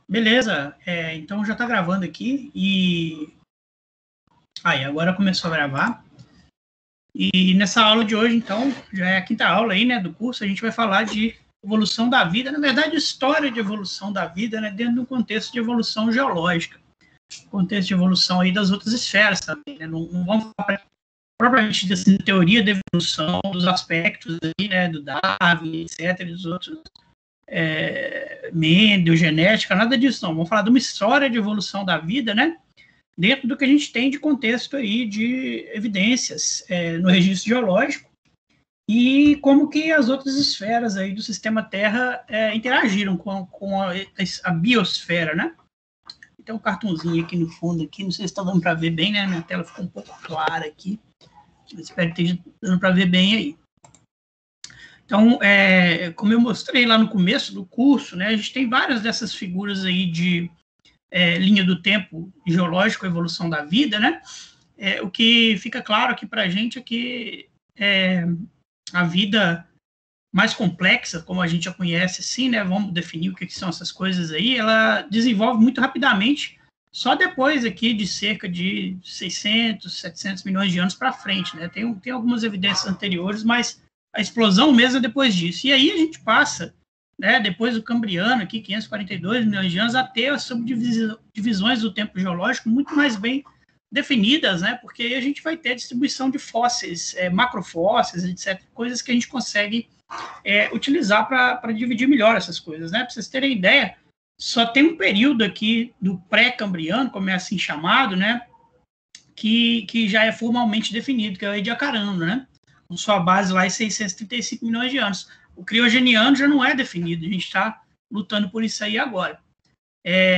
Beleza, então já está gravando aqui e aí agora começou a gravar. E nessa aula de hoje, então, já é a quinta aula aí, né, do curso, a gente vai falar de evolução da vida, na verdade, história de evolução da vida, né, dentro de um contexto de evolução geológica, contexto de evolução aí das outras esferas também, né, não vamos falar propriamente dessa teoria da evolução, dos aspectos aí, né, do Darwin, etc., dos outros, Mendel, genética, nada disso não, vamos falar de uma história de evolução da vida, né, dentro do que a gente tem de contexto aí de evidências no registro geológico e como que as outras esferas aí do sistema Terra interagiram com a biosfera, né? Tem um cartãozinho aqui no fundo, aqui, não sei se está dando para ver bem, né? Minha tela ficou um pouco clara aqui, espero que esteja dando para ver bem aí. Então, como eu mostrei lá no começo do curso, né, a gente tem várias dessas figuras aí de linha do tempo geológico, evolução da vida, né? O que fica claro aqui para a gente é que a vida mais complexa, como a gente já conhece, assim, né? Vamos definir o que são essas coisas aí. Ela desenvolve muito rapidamente, só depois aqui de cerca de 600, 700 milhões de anos para frente, né? Tem algumas evidências anteriores, mas a explosão mesmo é depois disso. E aí a gente passa, né, depois do Cambriano, aqui, 542 milhões de anos, a ter as subdivisões do tempo geológico muito mais bem definidas, né, porque aí a gente vai ter a distribuição de fósseis, macrofósseis, etc., coisas que a gente consegue utilizar para dividir melhor essas coisas, né? Para vocês terem ideia, só tem um período aqui do pré-cambriano, como é assim chamado, né, que já é formalmente definido, que é o Ediacarano, né, com sua base lá em 635 milhões de anos. O criogeniano já não é definido, a gente está lutando por isso aí agora.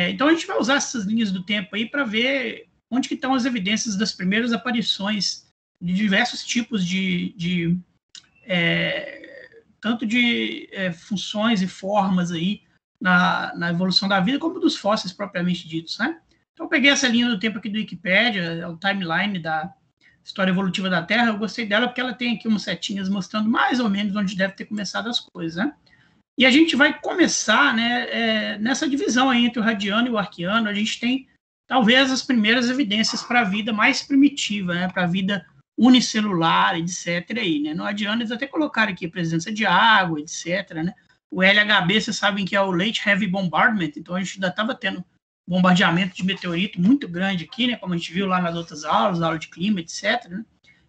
Então a gente vai usar essas linhas do tempo aí para ver onde que estão as evidências das primeiras aparições de diversos tipos tanto de funções e formas aí na evolução da vida, como dos fósseis propriamente ditos, né? Então eu peguei essa linha do tempo aqui do Wikipedia, o timeline da história evolutiva da Terra. Eu gostei dela porque ela tem aqui umas setinhas mostrando mais ou menos onde deve ter começado as coisas, né? E a gente vai começar, né, nessa divisão aí entre o Radiano e o Arquiano. A gente tem talvez as primeiras evidências para a vida mais primitiva, né, para a vida unicelular, etc. Aí, né? No Radiano eles até colocaram aqui a presença de água, etc. Né? O LHB, vocês sabem que é o Late Heavy Bombardment, então a gente ainda estava tendo bombardeamento de meteorito muito grande aqui, né, como a gente viu lá nas outras aulas, aula de clima, etc. Né?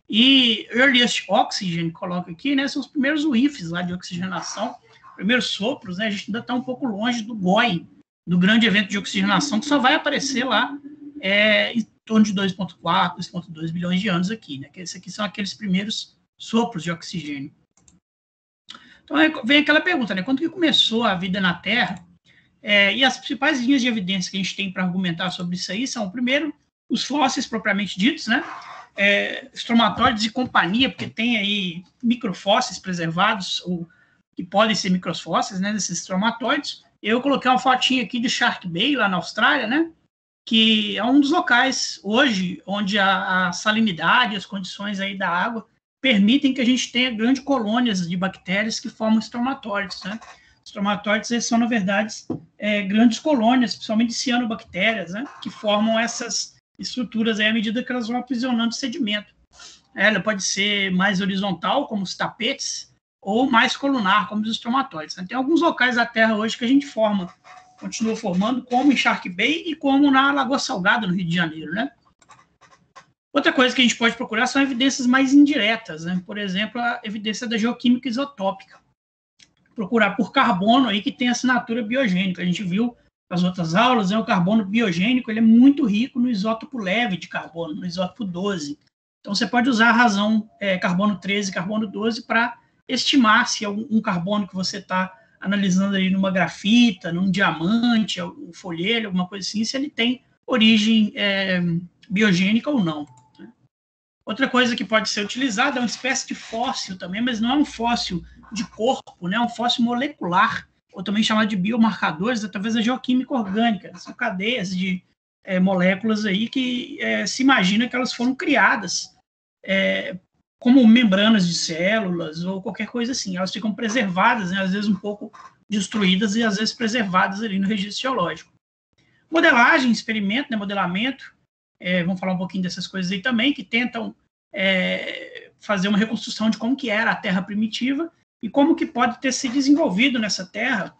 E Earliest Oxygen, coloca aqui, né, são os primeiros whiffs lá de oxigenação, primeiros sopros, né, a gente ainda está um pouco longe do GOI, do grande evento de oxigenação, que só vai aparecer lá em torno de 2,4, 2,2 bilhões de anos aqui, né, que esses aqui são aqueles primeiros sopros de oxigênio. Então, vem aquela pergunta, né, quando que começou a vida na Terra? E as principais linhas de evidência que a gente tem para argumentar sobre isso aí são, primeiro, os fósseis propriamente ditos, né? Estromatóides e companhia, porque tem aí microfósseis preservados, ou que podem ser microfósseis, né, desses estromatóides. Eu coloquei uma fotinha aqui de Shark Bay, lá na Austrália, né? Que é um dos locais hoje onde a salinidade, as condições aí da água permitem que a gente tenha grandes colônias de bactérias que formam estromatóides, né? Estromatóides são, na verdade, grandes colônias, principalmente de cianobactérias, né, que formam essas estruturas aí à medida que elas vão aprisionando sedimento. Ela pode ser mais horizontal, como os tapetes, ou mais colunar, como os estromatóides. Tem alguns locais da Terra hoje que a gente continua formando, como em Shark Bay e como na Lagoa Salgada, no Rio de Janeiro, né? Outra coisa que a gente pode procurar são evidências mais indiretas, né? Por exemplo, a evidência da geoquímica isotópica. Procurar por carbono aí que tem assinatura biogênica. A gente viu nas outras aulas, né, o carbono biogênico ele é muito rico no isótopo leve de carbono, no isótopo 12. Então, você pode usar a razão carbono 13 e carbono 12 para estimar se é um carbono que você está analisando ali numa grafita, num diamante, um folheto, alguma coisa assim, se ele tem origem biogênica ou não. Né? Outra coisa que pode ser utilizada é uma espécie de fóssil também, mas não é um fóssil de corpo, né, um fóssil molecular, ou também chamado de biomarcadores, através da geoquímica orgânica. São cadeias de moléculas aí que se imagina que elas foram criadas como membranas de células ou qualquer coisa assim. Elas ficam preservadas, né, às vezes um pouco destruídas e às vezes preservadas ali no registro geológico. Modelagem, experimento, né, modelamento, vamos falar um pouquinho dessas coisas aí também, que tentam fazer uma reconstrução de como que era a Terra primitiva e como que pode ter se desenvolvido nessa Terra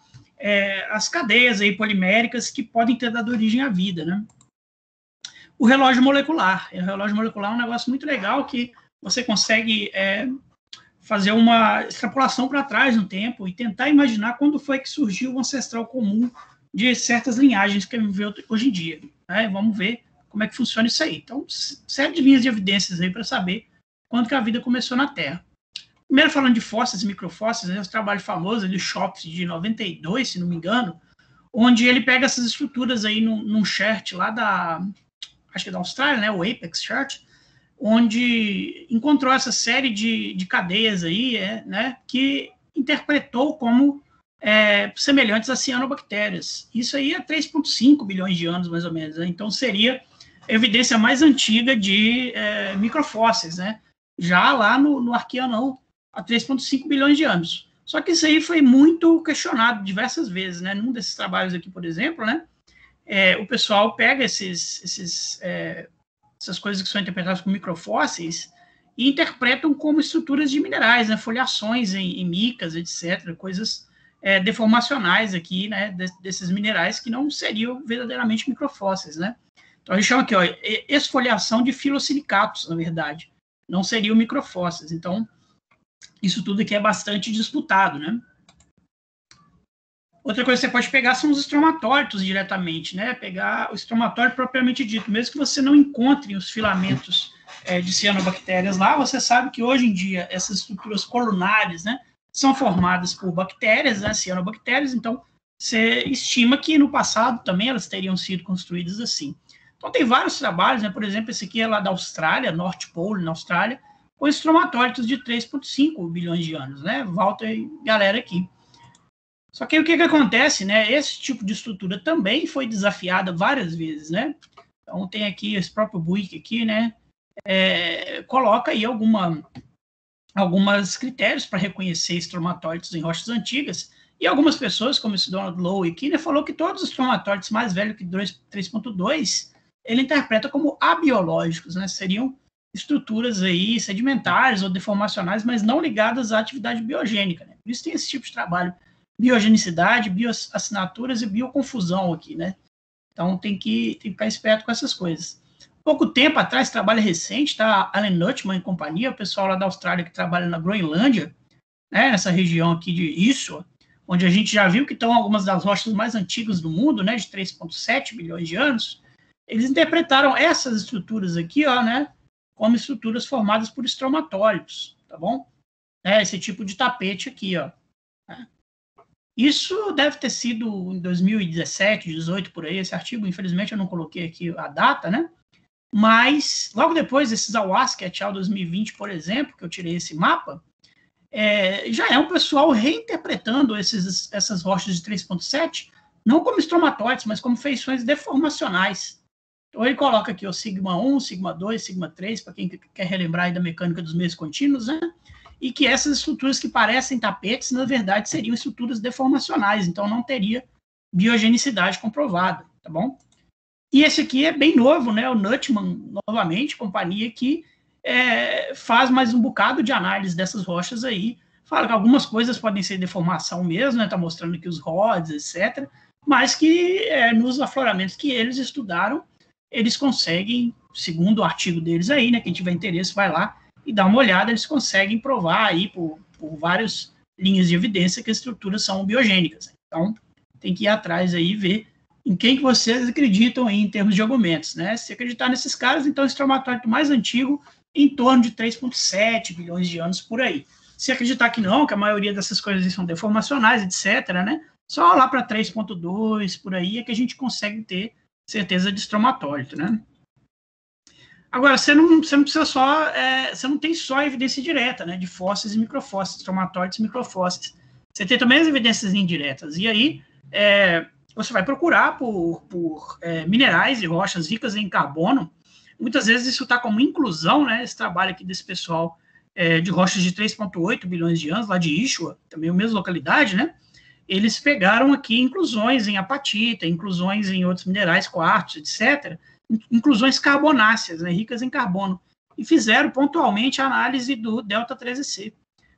as cadeias aí poliméricas que podem ter dado origem à vida, né? O relógio molecular. O relógio molecular é um negócio muito legal que você consegue fazer uma extrapolação para trás no tempo e tentar imaginar quando foi que surgiu o ancestral comum de certas linhagens que a gente vê hoje em dia. Né? Vamos ver como é que funciona isso aí. Então, série de linhas de evidências aí para saber quando que a vida começou na Terra. Primeiro, falando de fósseis e microfósseis, né, o trabalho famoso ali, Schops, de 92, se não me engano, onde ele pega essas estruturas aí num chart lá acho que da Austrália, né, o Apex Chart, onde encontrou essa série de cadeias aí, né, que interpretou como semelhantes a cianobactérias. Isso aí é 3,5 bilhões de anos, mais ou menos. Né? Então, seria a evidência mais antiga de microfósseis, né? Já lá no Arqueanão, há 3,5 bilhões de anos. Só que isso aí foi muito questionado diversas vezes, né? Num desses trabalhos aqui, por exemplo, né? O pessoal pega essas coisas que são interpretadas como microfósseis e interpretam como estruturas de minerais, né? Foliações em micas, etc., coisas deformacionais aqui, né? Desses minerais que não seriam verdadeiramente microfósseis, né? Então, a gente chama aqui, ó, esfoliação de filosilicatos, na verdade. Não seriam microfósseis. Então, isso tudo aqui é bastante disputado, né? Outra coisa que você pode pegar são os estromatólitos diretamente, né? Pegar o estromatólito propriamente dito. Mesmo que você não encontre os filamentos de cianobactérias lá, você sabe que hoje em dia essas estruturas colunares, né, são formadas por bactérias, né, cianobactérias, então você estima que no passado também elas teriam sido construídas assim. Então tem vários trabalhos, né? Por exemplo, esse aqui é lá da Austrália, North Pole, na Austrália, com estromatólitos de 3,5 bilhões de anos, né? Volta aí, galera, aqui. Só que o que acontece, né? Esse tipo de estrutura também foi desafiada várias vezes, né? Então tem aqui esse próprio Buick aqui, né? Coloca aí algumas critérios para reconhecer estromatólitos em rochas antigas, e algumas pessoas, como esse Donald Lowe aqui, né, falou que todos os estromatólitos mais velhos que 3,2 ele interpreta como abiológicos, né? Seriam estruturas aí sedimentares ou deformacionais, mas não ligadas à atividade biogênica, né? Por isso tem esse tipo de trabalho, biogenicidade, bioassinaturas e bioconfusão aqui, né? Então tem que ficar esperto com essas coisas. Pouco tempo atrás, trabalho recente, tá? Alan Nutman e companhia, o pessoal lá da Austrália que trabalha na Groenlândia, né? Nessa região aqui de Isua, onde a gente já viu que estão algumas das rochas mais antigas do mundo, né? De 3,7 bilhões de anos. Eles interpretaram essas estruturas aqui, ó, né? Como estruturas formadas por estromatólitos, tá bom? Esse tipo de tapete aqui, ó. Isso deve ter sido em 2017, 2018, por aí, esse artigo, infelizmente eu não coloquei aqui a data, né? Mas, logo depois, esses Awask et al. 2020, por exemplo, que eu tirei esse mapa, já é um pessoal reinterpretando essas rochas de 3,7, não como estromatóides, mas como feições deformacionais. Então, ele coloca aqui o sigma 1, sigma 2, sigma 3, para quem quer relembrar aí da mecânica dos meios contínuos, né? E que essas estruturas que parecem tapetes, na verdade, seriam estruturas deformacionais, então não teria biogenicidade comprovada, tá bom? E esse aqui é bem novo, né? O Nutman, novamente, companhia que faz mais um bocado de análise dessas rochas aí, fala que algumas coisas podem ser deformação mesmo, né? Tá mostrando aqui os rods, etc., mas que nos afloramentos que eles estudaram, eles conseguem, segundo o artigo deles aí, né? Quem tiver interesse vai lá e dá uma olhada, eles conseguem provar aí por várias linhas de evidência que as estruturas são biogênicas. Então, tem que ir atrás aí e ver em quem que vocês acreditam aí em termos de argumentos, né? Se acreditar nesses caras, então o estromatólito mais antigo em torno de 3,7 bilhões de anos por aí. Se acreditar que não, que a maioria dessas coisas são deformacionais, etc., né? Só lá para 3,2 por aí é que a gente consegue ter certeza de estromatólito, né? Agora, você não precisa só, você não tem só evidência direta, né, de fósseis e microfósseis, estromatólitos e microfósseis. Você tem também as evidências indiretas. E aí, você vai procurar por minerais e rochas ricas em carbono. Muitas vezes isso está como inclusão, né, esse trabalho aqui desse pessoal de rochas de 3,8 bilhões de anos, lá de Isua, também a mesma localidade, né? eles pegaram aqui inclusões em apatita, inclusões em outros minerais, quartzo, etc., inclusões carbonáceas, né, ricas em carbono, e fizeram pontualmente a análise do delta 13C.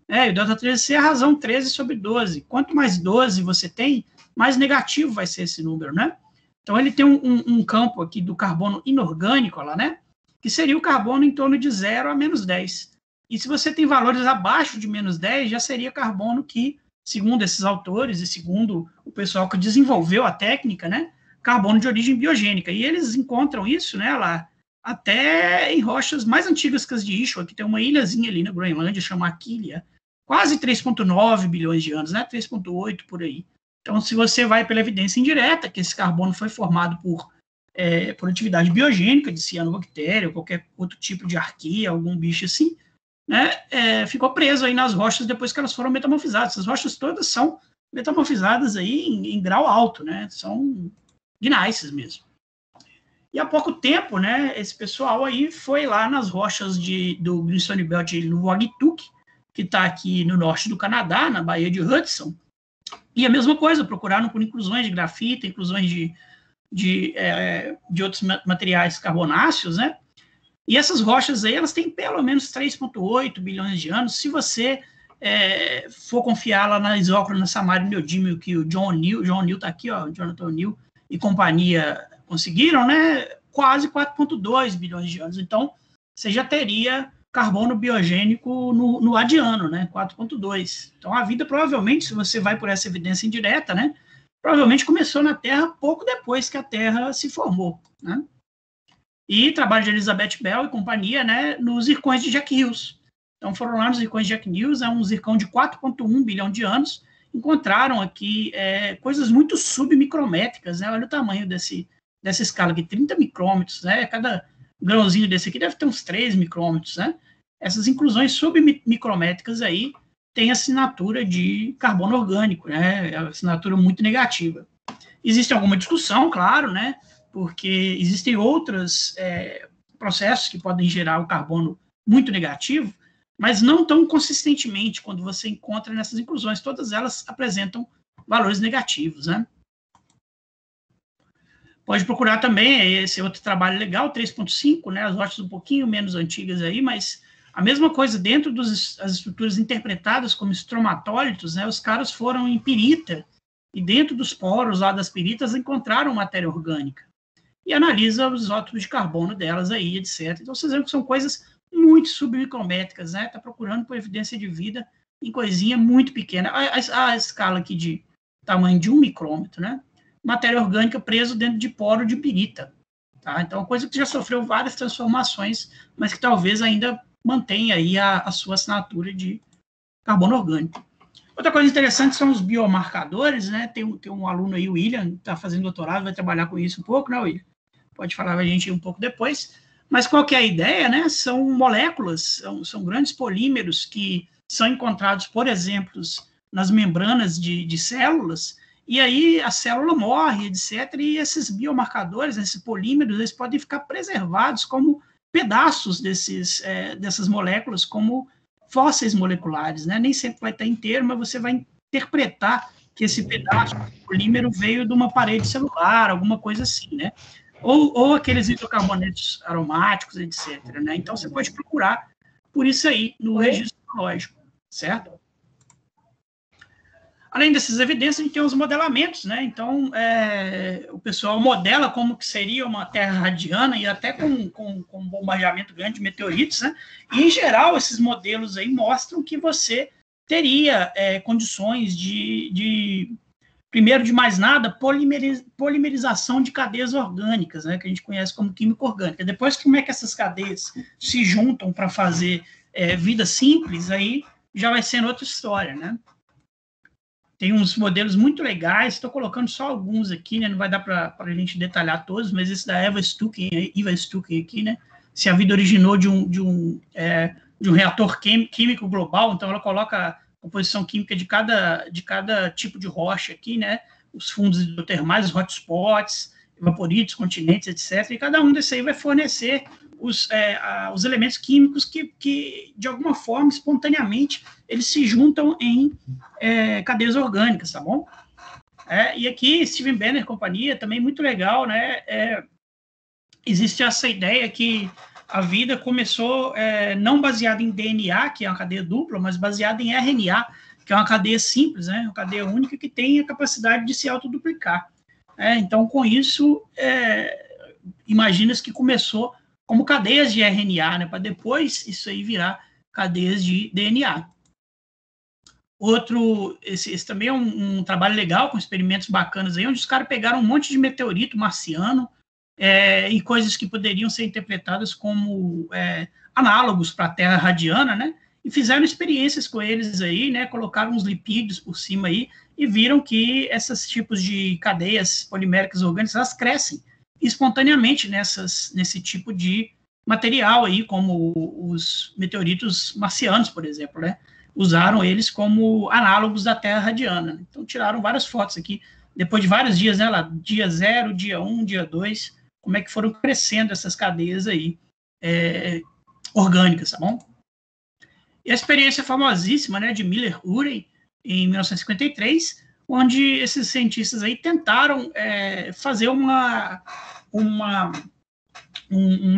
E o delta 13C é a razão 13 sobre 12. Quanto mais 12 você tem, mais negativo vai ser esse número, né? Então, ele tem um campo aqui do carbono inorgânico, lá, né? Que seria o carbono em torno de 0 a menos 10. E se você tem valores abaixo de menos 10, já seria carbono que, segundo esses autores e segundo o pessoal que desenvolveu a técnica, né? Carbono de origem biogênica. E eles encontram isso, né, lá, até em rochas mais antigas que as de Ishwa, que tem uma ilhazinha ali na Groenlândia, chamada Aquilea, quase 3,9 bilhões de anos, né? 3,8 por aí. Então, se você vai pela evidência indireta, que esse carbono foi formado por atividade biogênica de cianobactéria, ou qualquer outro tipo de arqueia, algum bicho assim, né, ficou preso aí nas rochas depois que elas foram metamorfizadas. Essas rochas todas são metamorfizadas aí em grau alto, né? São gnáceas mesmo. E há pouco tempo, né, esse pessoal aí foi lá nas rochas do Greenstone Belt no Nuuagtuk, que está aqui no norte do Canadá, na Baía de Hudson, e a mesma coisa, procuraram por inclusões de grafito, inclusões de outros materiais carbonáceos, né? E essas rochas aí, elas têm pelo menos 3,8 bilhões de anos. Se você for confiar lá na isócrona Samari Neodímio, que o John O'Neill está aqui, ó, Jonathan O'Neill e companhia conseguiram, né? Quase 4,2 bilhões de anos. Então, você já teria carbono biogênico no adiano, né? 4,2. Então, a vida provavelmente, se você vai por essa evidência indireta, né? Provavelmente começou na Terra pouco depois que a Terra se formou, né? E trabalho de Elizabeth Bell e companhia, né? Nos zircões de Jack Hills. Então, foram lá nos zircões de Jack Hills, é um zircão de 4,1 bilhão de anos, encontraram aqui coisas muito submicrométricas, né? Olha o tamanho dessa escala aqui, 30 micrômetros, né? Cada grãozinho desse aqui deve ter uns 3 micrômetros, né? Essas inclusões submicrométricas aí têm assinatura de carbono orgânico, né? É uma assinatura muito negativa. Existe alguma discussão, claro, né? Porque existem outros processos que podem gerar o carbono muito negativo, mas não tão consistentemente quando você encontra nessas inclusões. Todas elas apresentam valores negativos, né? Pode procurar também esse outro trabalho legal, 3,5, né? As rochas um pouquinho menos antigas aí, mas a mesma coisa dentro das estruturas interpretadas como estromatólitos, né? Os caras foram em pirita e dentro dos poros lá das piritas encontraram matéria orgânica e analisa os isótopos de carbono delas aí, etc. Então, vocês veem que são coisas muito submicrométricas, né? Está procurando por evidência de vida em coisinha muito pequena. A escala aqui de tamanho de 1 micrômetro, né? Matéria orgânica preso dentro de poro de pirita. Tá? Então, é uma coisa que já sofreu várias transformações, mas que talvez ainda mantenha aí a sua assinatura de carbono orgânico. Outra coisa interessante são os biomarcadores, né? Tem um aluno aí, o William, que está fazendo doutorado, vai trabalhar com isso um pouco, né, William? Pode falar com a gente um pouco depois. Mas qual que é a ideia, né? São moléculas, são grandes polímeros que são encontrados, por exemplo, nas membranas de células, e aí a célula morre, etc. E esses biomarcadores, esses polímeros, eles podem ficar preservados como pedaços dessas moléculas, como fósseis moleculares, né? Nem sempre vai estar inteiro, mas você vai interpretar que esse pedaço de polímero veio de uma parede celular, alguma coisa assim, né? Ou aqueles hidrocarbonetos aromáticos, etc., né? Então, você pode procurar por isso aí no registro biológico, certo? Além dessas evidências, a gente tem os modelamentos, né? Então, o pessoal modela como que seria uma Terra radiana e até com um bombardeamento grande de meteoritos, né? E, em geral, esses modelos aí mostram que você teria condições primeiro de mais nada, polimerização de cadeias orgânicas, né? Que a gente conhece como química orgânica. Depois, como é que essas cadeias se juntam para fazer vida simples, aí já vai sendo outra história, né? Tem uns modelos muito legais, estou colocando só alguns aqui, né? Não vai dar para a gente detalhar todos, mas esse da Eva Stucken aqui, né? Se a vida originou de um reator químico global, então ela coloca a composição química de cada tipo de rocha aqui, né? Os fundos hidrotermais, os hotspots, evaporitos, continentes, etc. E cada um desses aí vai fornecer os elementos químicos que, de alguma forma, espontaneamente, eles se juntam em cadeias orgânicas, tá bom? E aqui, Steven Banner e companhia, também muito legal, né? Existe essa ideia que a vida começou não baseada em DNA, que é uma cadeia dupla, mas baseada em RNA, que é uma cadeia simples, né? Uma cadeia única que tem a capacidade de se autoduplicar. Então, com isso, imagina-se que começou como cadeias de RNA, né? Para depois isso aí virar cadeias de DNA. Esse também é um trabalho legal, com experimentos bacanas aí, onde os caras pegaram um monte de meteorito marciano e coisas que poderiam ser interpretadas como análogos para a Terra radiana, né? E fizeram experiências com eles aí, né? Colocaram uns lipídios por cima aí e viram que esses tipos de cadeias poliméricas orgânicas, elas crescem espontaneamente nesse tipo de material aí, como os meteoritos marcianos, por exemplo, né? Usaram eles como análogos da Terra radiana. Então, tiraram várias fotos aqui, depois de vários dias, né? Lá, dia 0, dia 1, dia 2, como é que foram crescendo essas cadeias aí orgânicas, tá bom? E a experiência famosíssima, né, de Miller-Urey, em 1953, onde esses cientistas aí tentaram fazer uma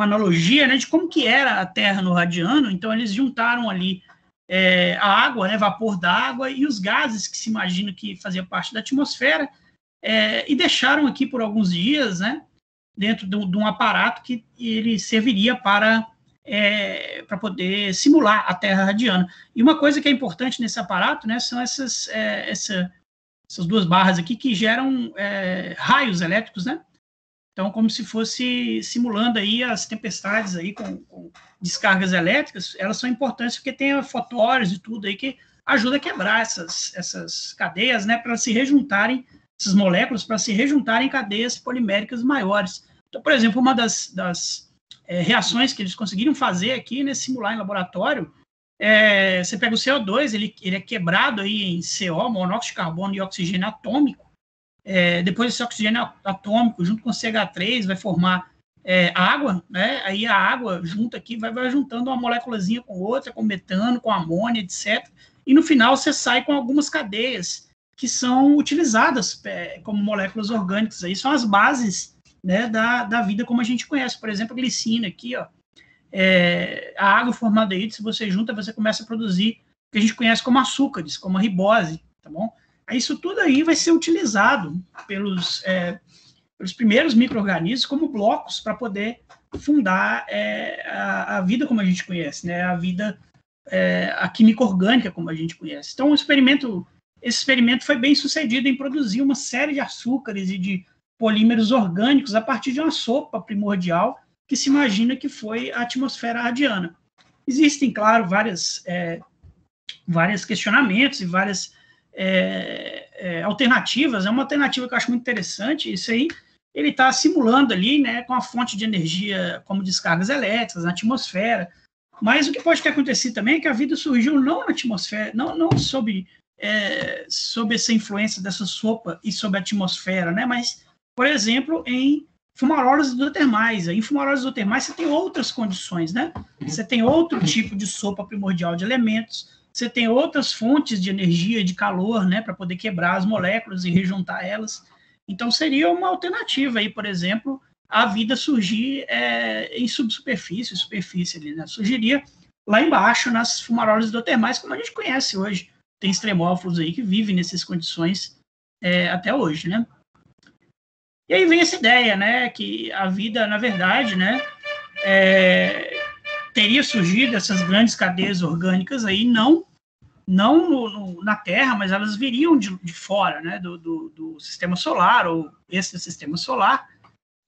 analogia, né, de como que era a Terra no radiano. Então, eles juntaram ali a água, né, vapor da água e os gases que se imagina que fazia parte da atmosfera, e deixaram aqui por alguns dias, né, dentro de um aparato que ele serviria para poder simular a Terra radiana. E uma coisa que é importante nesse aparato, né, são essas duas barras aqui que geram raios elétricos, né? Então, como se fosse simulando aí as tempestades aí com descargas elétricas. Elas são importantes porque tem fotórios e tudo aí que ajuda a quebrar essas cadeias, né, para se rejuntarem, essas moléculas, para se rejuntarem em cadeias poliméricas maiores. Então, por exemplo, uma das reações que eles conseguiram fazer aqui, né, simular em laboratório, você pega o CO2, ele é quebrado aí em CO, monóxido de carbono e oxigênio atômico. Depois esse oxigênio atômico, junto com CH3, vai formar água, né? Aí a água junta aqui, vai juntando uma moléculazinha com outra, com metano, com amônia, etc. E no final você sai com algumas cadeias que são utilizadas como moléculas orgânicas. Aí são as bases, né, da vida como a gente conhece. Por exemplo, a glicina aqui, ó. A água formada aí, se você junta, você começa a produzir o que a gente conhece como açúcares, como a ribose, tá bom? Isso tudo aí vai ser utilizado pelos primeiros micro-organismos como blocos para poder fundar a vida como a gente conhece, né? A vida, a química orgânica como a gente conhece. Então, esse experimento foi bem sucedido em produzir uma série de açúcares e de polímeros orgânicos a partir de uma sopa primordial que se imagina que foi a atmosfera radiana. Existem, claro, vários questionamentos e várias alternativas. Uma alternativa que eu acho muito interessante, isso aí, ele está simulando ali, né, com a fonte de energia como descargas elétricas na atmosfera, mas o que pode ter acontecido também é que a vida surgiu não na atmosfera, não sob essa influência dessa sopa e sob a atmosfera, né, mas, por exemplo, em fumarolas hidrotermais. Em fumarolas hidrotermais você tem outras condições, né? Você tem outro tipo de sopa primordial de elementos, você tem outras fontes de energia e de calor, né, para poder quebrar as moléculas e rejuntar elas. Então, seria uma alternativa aí, por exemplo, a vida surgir em superfície ali, né? Surgiria lá embaixo, nas fumarolas hidrotermais, como a gente conhece hoje. Tem extremófilos aí que vivem nessas condições até hoje, né? E aí vem essa ideia, né, que a vida, na verdade, né, teria surgido essas grandes cadeias orgânicas aí, não na Terra, mas elas viriam de fora, né, do sistema solar, ou esse sistema solar.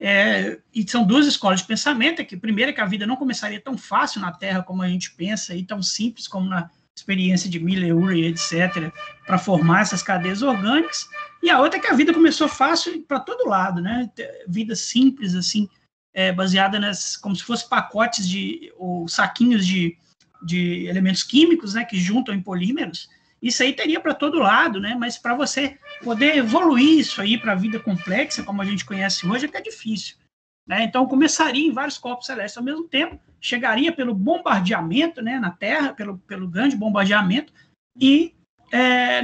E são duas escolas de pensamento. Que, primeiro, é que a vida não começaria tão fácil na Terra como a gente pensa, e tão simples como na experiência de Miller, Urey, etc., para formar essas cadeias orgânicas. E a outra é que a vida começou fácil para todo lado, né? Vida simples, assim, baseada como se fossem pacotes ou saquinhos de elementos químicos, né, que juntam em polímeros. Isso aí teria para todo lado, né? Mas para você poder evoluir isso aí para a vida complexa, como a gente conhece hoje, é que é difícil. né? Então, começaria em vários corpos celestes ao mesmo tempo, chegaria pelo bombardeamento, né, na Terra, pelo grande bombardeamento, e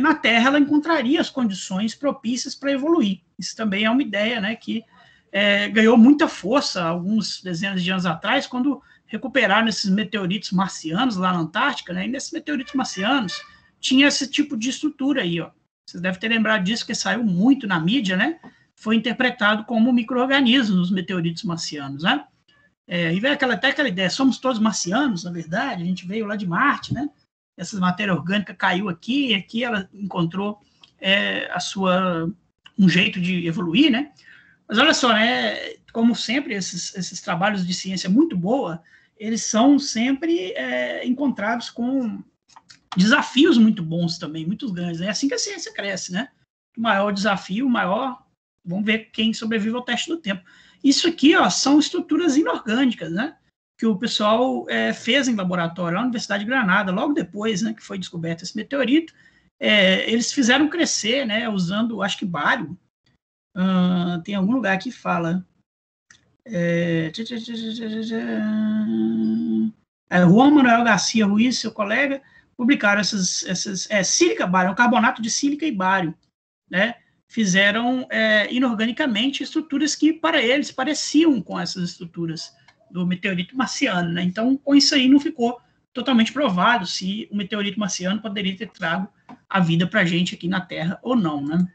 na Terra ela encontraria as condições propícias para evoluir. Isso também é uma ideia, né, que ganhou muita força alguns dezenas de anos atrás, quando recuperaram esses meteoritos marcianos lá na Antártica, né, e nesses meteoritos marcianos tinha esse tipo de estrutura aí, ó. Vocês devem ter lembrado disso, que saiu muito na mídia, né? Foi interpretado como micro-organismos nos meteoritos marcianos, né? E veio até aquela ideia, somos todos marcianos, na verdade, a gente veio lá de Marte, né? Essa matéria orgânica caiu aqui, e aqui ela encontrou um jeito de evoluir, né? Mas olha só, né? Como sempre, esses trabalhos de ciência muito boa, eles são sempre encontrados com desafios muito bons também, muito grandes. É assim que a ciência cresce, né? O maior desafio, o maior... Vamos ver quem sobrevive ao teste do tempo. Isso aqui, ó, são estruturas inorgânicas, né? Que o pessoal fez em laboratório lá na Universidade de Granada, logo depois, né, que foi descoberto esse meteorito. Eles fizeram crescer, né, usando, acho que bário. Tem algum lugar que fala... Juan Manuel Garcia Ruiz, seu colega, publicaram sílica, bário, um carbonato de sílica e bário, né? Fizeram inorganicamente estruturas que, para eles, pareciam com essas estruturas do meteorito marciano, né? Então, com isso aí, não ficou totalmente provado se o meteorito marciano poderia ter trago a vida para a gente aqui na Terra ou não, né?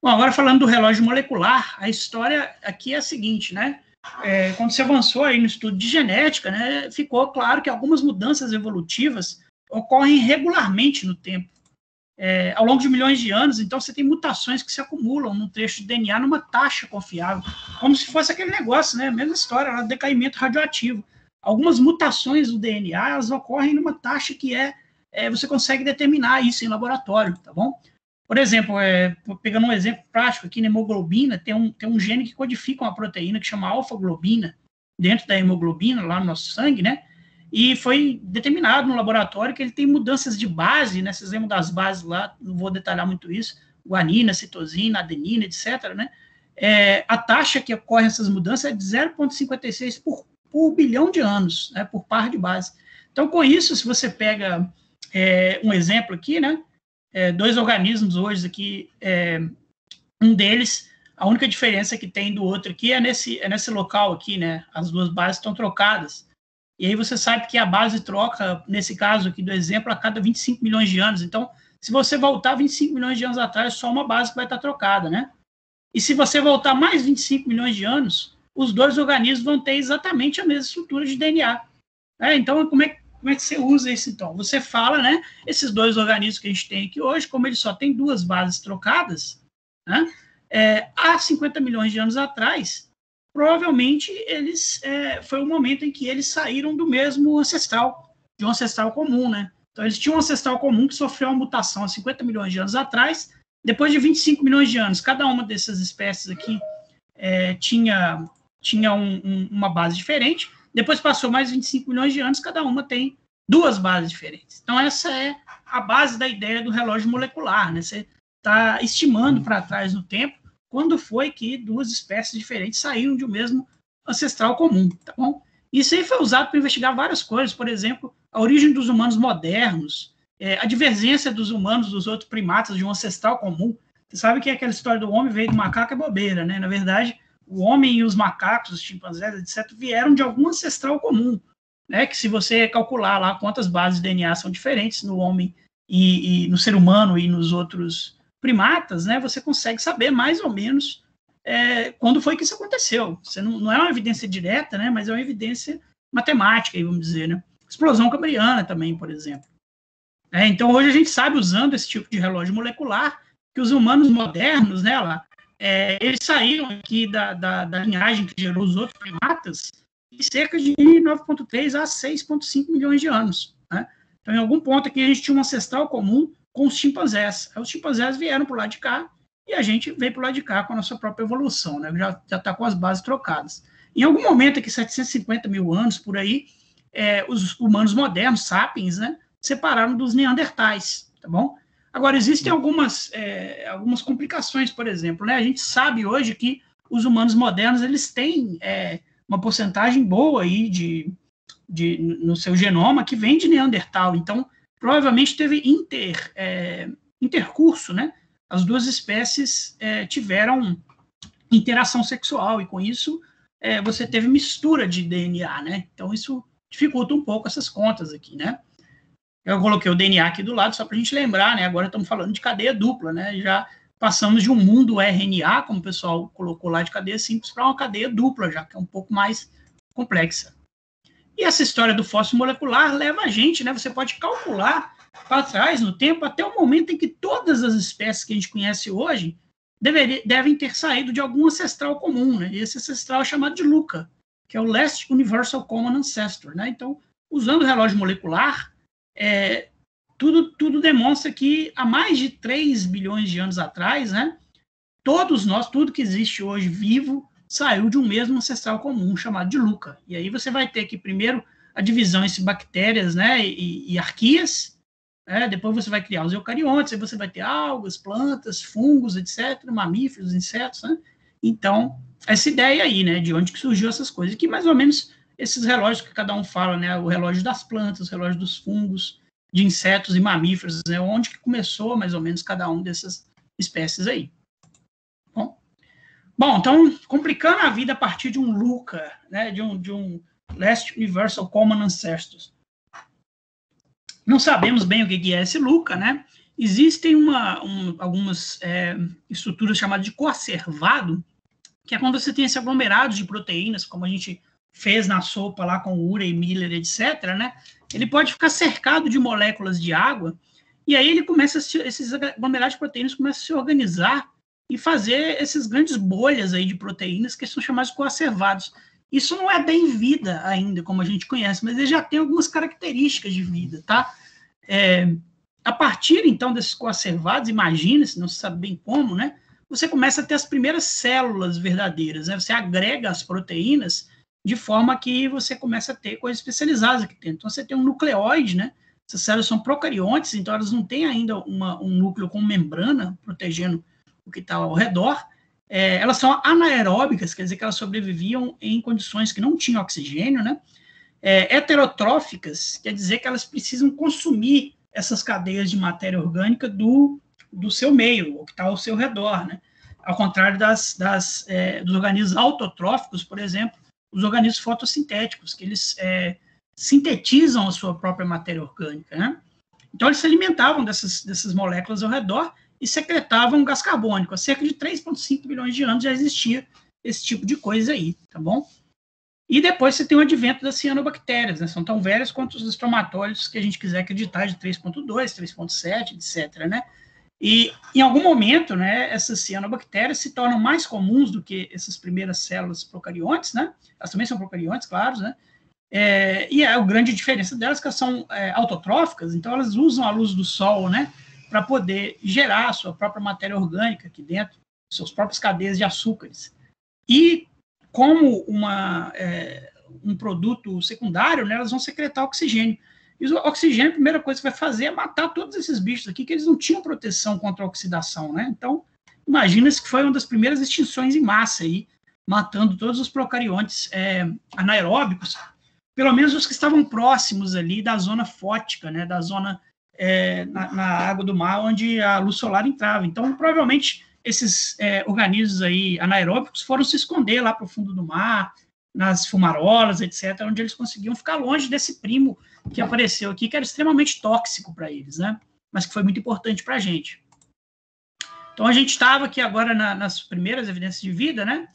Bom, agora falando do relógio molecular, a história aqui é a seguinte, né? Quando se avançou aí no estudo de genética, né, ficou claro que algumas mudanças evolutivas ocorrem regularmente no tempo, ao longo de milhões de anos. Então, você tem mutações que se acumulam num trecho de DNA numa taxa confiável, como se fosse aquele negócio, né? Mesma história, decaimento radioativo. Algumas mutações do DNA, elas ocorrem numa taxa que você consegue determinar isso em laboratório, tá bom? Por exemplo, pegando um exemplo prático aqui, na hemoglobina, tem um gene que codifica uma proteína que chama alfa-globina, dentro da hemoglobina, lá no nosso sangue, né? E foi determinado no laboratório que ele tem mudanças de base, né? Vocês lembram das bases lá, não vou detalhar muito isso, guanina, citosina, adenina, etc., né? A taxa que ocorre essas mudanças é de 0,56 por bilhão de anos, né? Por par de base. Então, com isso, se você pega um exemplo aqui, né? Dois organismos hoje aqui, um deles, a única diferença que tem do outro aqui é nesse local aqui, né? As duas bases estão trocadas. E aí você sabe que a base troca, nesse caso aqui do exemplo, a cada 25 milhões de anos. Então, se você voltar 25 milhões de anos atrás, só uma base vai estar trocada, né? E se você voltar mais 25 milhões de anos, os dois organismos vão ter exatamente a mesma estrutura de DNA. Então, como é que você usa isso, então? Você fala, né, esses dois organismos que a gente tem aqui hoje, como eles só têm duas bases trocadas, né, há 50 milhões de anos atrás, provavelmente foi o momento em que eles saíram do mesmo ancestral, de um ancestral comum, né? Então, eles tinham um ancestral comum que sofreu uma mutação há 50 milhões de anos atrás. Depois de 25 milhões de anos, cada uma dessas espécies aqui tinha uma base diferente. Depois passou mais 25 milhões de anos, cada uma tem duas bases diferentes. Então, essa é a base da ideia do relógio molecular, né? Você está estimando para trás no tempo quando foi que duas espécies diferentes saíram de um mesmo ancestral comum, tá bom? Isso aí foi usado para investigar várias coisas, por exemplo, a origem dos humanos modernos, a divergência dos humanos dos outros primatas de um ancestral comum. Você sabe que aquela história do homem veio do macaco é bobeira, né? Na verdade, o homem e os macacos, os chimpanzés, etc., vieram de algum ancestral comum, né? Que se você calcular lá quantas bases de DNA são diferentes no homem e no ser humano e nos outros primatas, né? Você consegue saber mais ou menos quando foi que isso aconteceu. Você não é uma evidência direta, né? Mas é uma evidência matemática, vamos dizer, né? Explosão cambriana também, por exemplo. Então, hoje a gente sabe, usando esse tipo de relógio molecular, que os humanos modernos, né, eles saíram aqui da linhagem que gerou os outros primatas em cerca de 9,3 a 6,5 milhões de anos, né? Então, em algum ponto aqui, a gente tinha um ancestral comum com os chimpanzés. Os chimpanzés vieram para o lado de cá e a gente veio para o lado de cá com a nossa própria evolução, né? Já está com as bases trocadas. Em algum momento aqui, 750 mil anos, por aí, os humanos modernos, sapiens, né, separaram dos neandertais, tá bom? Agora, existem algumas complicações, por exemplo, né? A gente sabe hoje que os humanos modernos, eles têm uma porcentagem boa aí no seu genoma que vem de Neandertal. Então, provavelmente teve intercurso, né? As duas espécies tiveram interação sexual, e com isso você teve mistura de DNA, né? Então, isso dificulta um pouco essas contas aqui, né? Eu coloquei o DNA aqui do lado só para a gente lembrar, né? Agora estamos falando de cadeia dupla, né? Já passamos de um mundo RNA, como o pessoal colocou lá, de cadeia simples, para uma cadeia dupla, já que é um pouco mais complexa. E essa história do fóssil molecular leva a gente, né? Você pode calcular para trás no tempo até o momento em que todas as espécies que a gente conhece hoje devem ter saído de algum ancestral comum, né? E esse ancestral é chamado de LUCA, que é o Last Universal Common Ancestor, né? Então, usando o relógio molecular, tudo demonstra que há mais de 3 bilhões de anos atrás, né? Todos nós, tudo que existe hoje vivo, saiu de um mesmo ancestral comum, chamado de LUCA. E aí você vai ter aqui, primeiro, a divisão entre bactérias, né, e arqueias, depois você vai criar os eucariontes, aí você vai ter algas, plantas, fungos, etc., mamíferos, insetos, né? Então, essa ideia aí, né, de onde que surgiu essas coisas, que mais ou menos esses relógios que cada um fala, né, o relógio das plantas, o relógio dos fungos, de insetos e mamíferos, né, onde que começou mais ou menos cada um dessas espécies aí. Bom, então, complicando a vida a partir de um LUCA, né, de um Last Universal Common Ancestor. Não sabemos bem o que é esse LUCA, né? Existem algumas estruturas chamadas de coacervado, que é quando você tem esse aglomerado de proteínas, como a gente fez na sopa lá com Urey, Miller, etc., né? Ele pode ficar cercado de moléculas de água, e aí esses aglomerados de proteínas começam a se organizar e fazer esses grandes bolhas aí de proteínas que são chamados coacervados. Isso não é bem vida ainda, como a gente conhece, mas ele já tem algumas características de vida, tá? A partir, então, desses coacervados, imagina, se não se sabe bem como, né? Você começa a ter as primeiras células verdadeiras, né? Você agrega as proteínas de forma que você começa a ter coisas especializadas aqui dentro. Então, você tem um nucleóide, né? Essas células são procariontes, então elas não têm ainda um núcleo com membrana protegendo o que está ao redor. Elas são anaeróbicas, quer dizer que elas sobreviviam em condições que não tinham oxigênio, né? Heterotróficas, quer dizer que elas precisam consumir essas cadeias de matéria orgânica do seu meio, o que está ao seu redor, né? Ao contrário dos organismos autotróficos, por exemplo, os organismos fotossintéticos, que eles sintetizam a sua própria matéria orgânica, né? Então, eles se alimentavam dessas moléculas ao redor e secretavam gás carbônico. Há cerca de 3,5 bilhões de anos já existia esse tipo de coisa aí, tá bom? E depois você tem o advento das cianobactérias, né? São tão velhas quanto os estromatólitos que a gente quiser acreditar, de 3,2, 3,7, etc., né? E, em algum momento, né, essas cianobactérias se tornam mais comuns do que essas primeiras células procariontes, né? Elas também são procariontes, claro, né? E a grande diferença delas é que elas são autotróficas, então elas usam a luz do sol, né, para poder gerar a sua própria matéria orgânica aqui dentro, suas próprias cadeias de açúcares. E, como um produto secundário, né, elas vão secretar oxigênio. E o oxigênio, a primeira coisa que vai fazer é matar todos esses bichos aqui, que eles não tinham proteção contra a oxidação, né? Então, imagina-se que foi uma das primeiras extinções em massa aí, matando todos os procariontes anaeróbicos, pelo menos os que estavam próximos ali da zona fótica, né? Da zona na água do mar, onde a luz solar entrava. Então, provavelmente, esses organismos aí anaeróbicos foram se esconder lá para o fundo do mar, nas fumarolas, etc., onde eles conseguiam ficar longe desse primo que apareceu aqui, que era extremamente tóxico para eles, né? Mas que foi muito importante para a gente. Então, a gente estava aqui agora nas primeiras evidências de vida, né?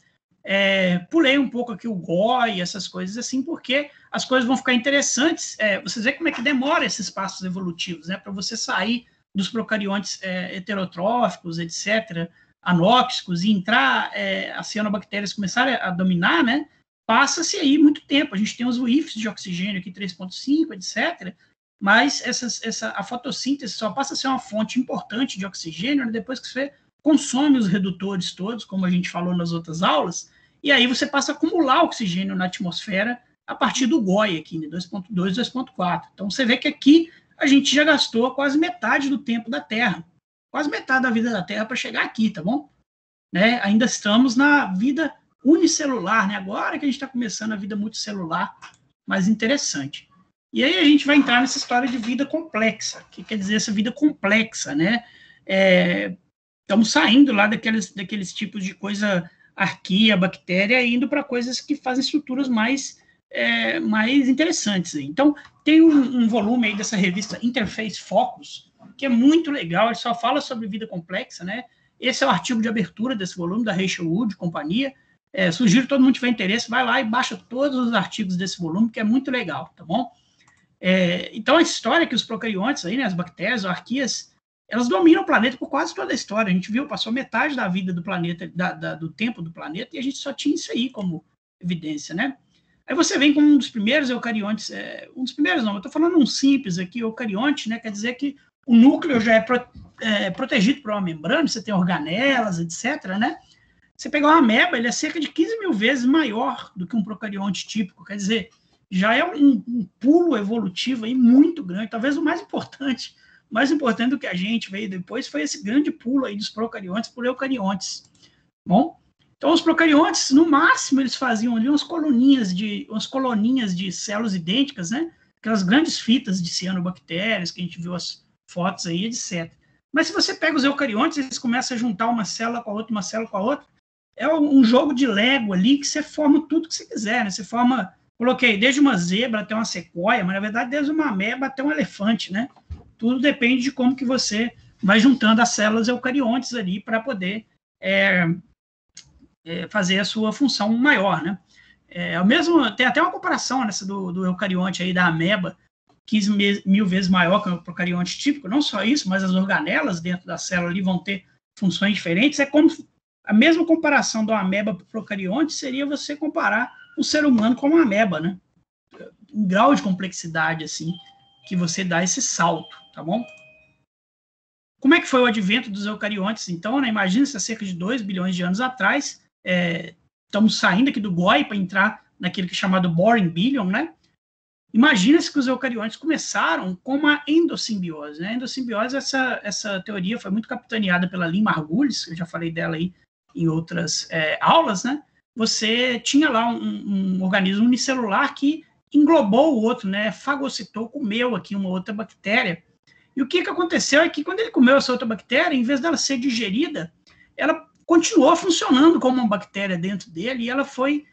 Pulei um pouco aqui o GOI, essas coisas assim, porque as coisas vão ficar interessantes. Vocês veem como é que demora esses passos evolutivos, né? Para você sair dos procariontes heterotróficos, etc., anóxicos, e entrar, as cianobactérias começarem a dominar, né? Passa-se aí muito tempo. A gente tem os UIFs de oxigênio aqui, 3,5, etc., mas a fotossíntese só passa a ser uma fonte importante de oxigênio, né, depois que você consome os redutores todos, como a gente falou nas outras aulas, e aí você passa a acumular oxigênio na atmosfera a partir do GOI aqui, né, 2,2, 2,4. Então, você vê que aqui a gente já gastou quase metade do tempo da Terra, quase metade da vida da Terra para chegar aqui, tá bom? né? Ainda estamos na vida unicelular, né? Agora que a gente está começando a vida multicelular, mais interessante. E aí a gente vai entrar nessa história de vida complexa, que quer dizer essa vida complexa, né? Estamos saindo lá daqueles tipos de coisa, arquia, bactéria, indo para coisas que fazem estruturas mais interessantes. Então, tem um volume aí dessa revista Interface Focus, que é muito legal, ele só fala sobre vida complexa, né? Esse é o artigo de abertura desse volume, da Rachel Wood, companhia. Sugiro todo mundo que tiver interesse, vai lá e baixa todos os artigos desse volume, que é muito legal, tá bom? Então, a história é que os procariontes, aí, né, as bactérias, as arquias, elas dominam o planeta por quase toda a história. A gente viu, passou metade da vida do planeta, do tempo do planeta, e a gente só tinha isso aí como evidência, né? Aí você vem com um dos primeiros eucariontes, um dos primeiros não, eu estou falando um simples aqui, eucarionte, né, quer dizer que o núcleo já é protegido por uma membrana, você tem organelas, etc., né? Você pegar uma ameba, ele é cerca de 15 mil vezes maior do que um procarionte típico, quer dizer, já é um pulo evolutivo aí muito grande, talvez o mais importante do que a gente veio depois foi esse grande pulo aí dos procariontes por eucariontes. Bom, então os procariontes, no máximo, eles faziam ali umas coluninhas de células idênticas, né? Aquelas grandes fitas de cianobactérias que a gente viu as fotos aí, etc. Mas se você pega os eucariontes, eles começam a juntar uma célula com a outra, uma célula com a outra, é um jogo de Lego ali que você forma tudo que você quiser, né? Você forma, coloquei desde uma zebra até uma sequoia, mas na verdade desde uma ameba até um elefante, né? Tudo depende de como que você vai juntando as células eucariontes ali para poder fazer a sua função maior, né? Tem até uma comparação nessa do eucarionte aí da ameba, 15 mil vezes maior que o procarionte típico. Não só isso, mas as organelas dentro da célula ali vão ter funções diferentes. É como a mesma comparação da ameba para o procarionte seria você comparar o ser humano com uma ameba, né? Um grau de complexidade assim que você dá esse salto, tá bom? Como é que foi o advento dos eucariontes, então? Né? Imagina-se há cerca de 2 bilhões de anos atrás, estamos saindo aqui do GOI para entrar naquele que é chamado Boring Billion, né? Imagina-se que os eucariontes começaram com uma endossimbiose, né? A endossimbiose, essa teoria foi muito capitaneada pela Lynn Margulis, eu já falei dela aí em outras aulas, né? Você tinha lá um organismo unicelular que englobou o outro, né? Fagocitou, comeu aqui uma outra bactéria. E o que aconteceu é que quando ele comeu essa outra bactéria, em vez dela ser digerida, ela continuou funcionando como uma bactéria dentro dele e ela foi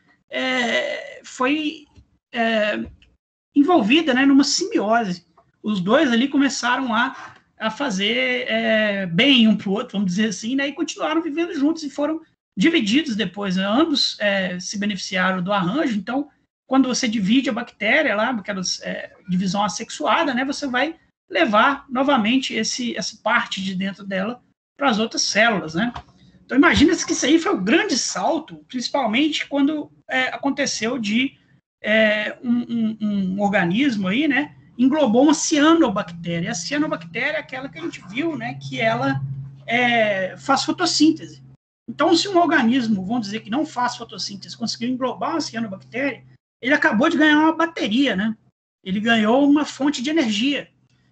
envolvida, né, numa simbiose. Os dois ali começaram a fazer bem um para o outro, vamos dizer assim, né, e continuaram vivendo juntos e foram divididos depois. Né? Ambos se beneficiaram do arranjo. Então, quando você divide a bactéria lá, aquela divisão assexuada, né, você vai levar novamente essa parte de dentro dela para as outras células, né? Então, imagina-se que isso aí foi um grande salto, principalmente quando aconteceu de um organismo aí, né, englobou uma cianobactéria. A cianobactéria é aquela que a gente viu, né, que ela faz fotossíntese. Então, se um organismo, vamos dizer, que não faz fotossíntese, conseguiu englobar uma cianobactéria, ele acabou de ganhar uma bateria, né? Ele ganhou uma fonte de energia.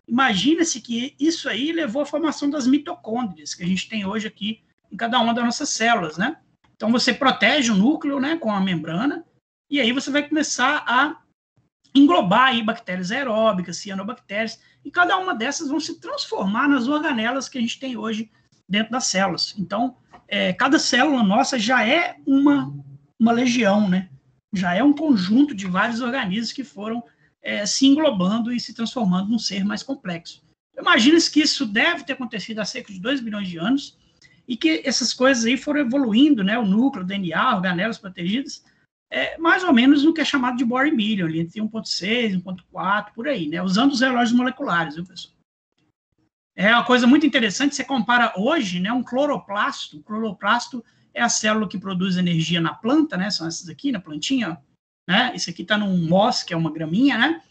Imagina-se que isso aí levou à formação das mitocôndrias, que a gente tem hoje aqui em cada uma das nossas células, né? Então, você protege o núcleo, né, com a membrana, e aí você vai começar a englobar aí bactérias aeróbicas, cianobactérias, e cada uma dessas vão se transformar nas organelas que a gente tem hoje dentro das células. Então, cada célula nossa já é uma legião, né? Já é um conjunto de vários organismos que foram se englobando e se transformando num ser mais complexo. Imagina-se que isso deve ter acontecido há cerca de 2 bilhões de anos e que essas coisas aí foram evoluindo, né? O núcleo, o DNA, organelas protegidas, mais ou menos no que é chamado de Boring Billion, ali entre 1.6, 1.4, por aí, né? Usando os relógios moleculares, viu, pessoal? É uma coisa muito interessante, você compara hoje, né, um cloroplasto. O cloroplasto é a célula que produz energia na planta, né? São essas aqui, na plantinha, né? Esse aqui está num moss, que é uma graminha, né?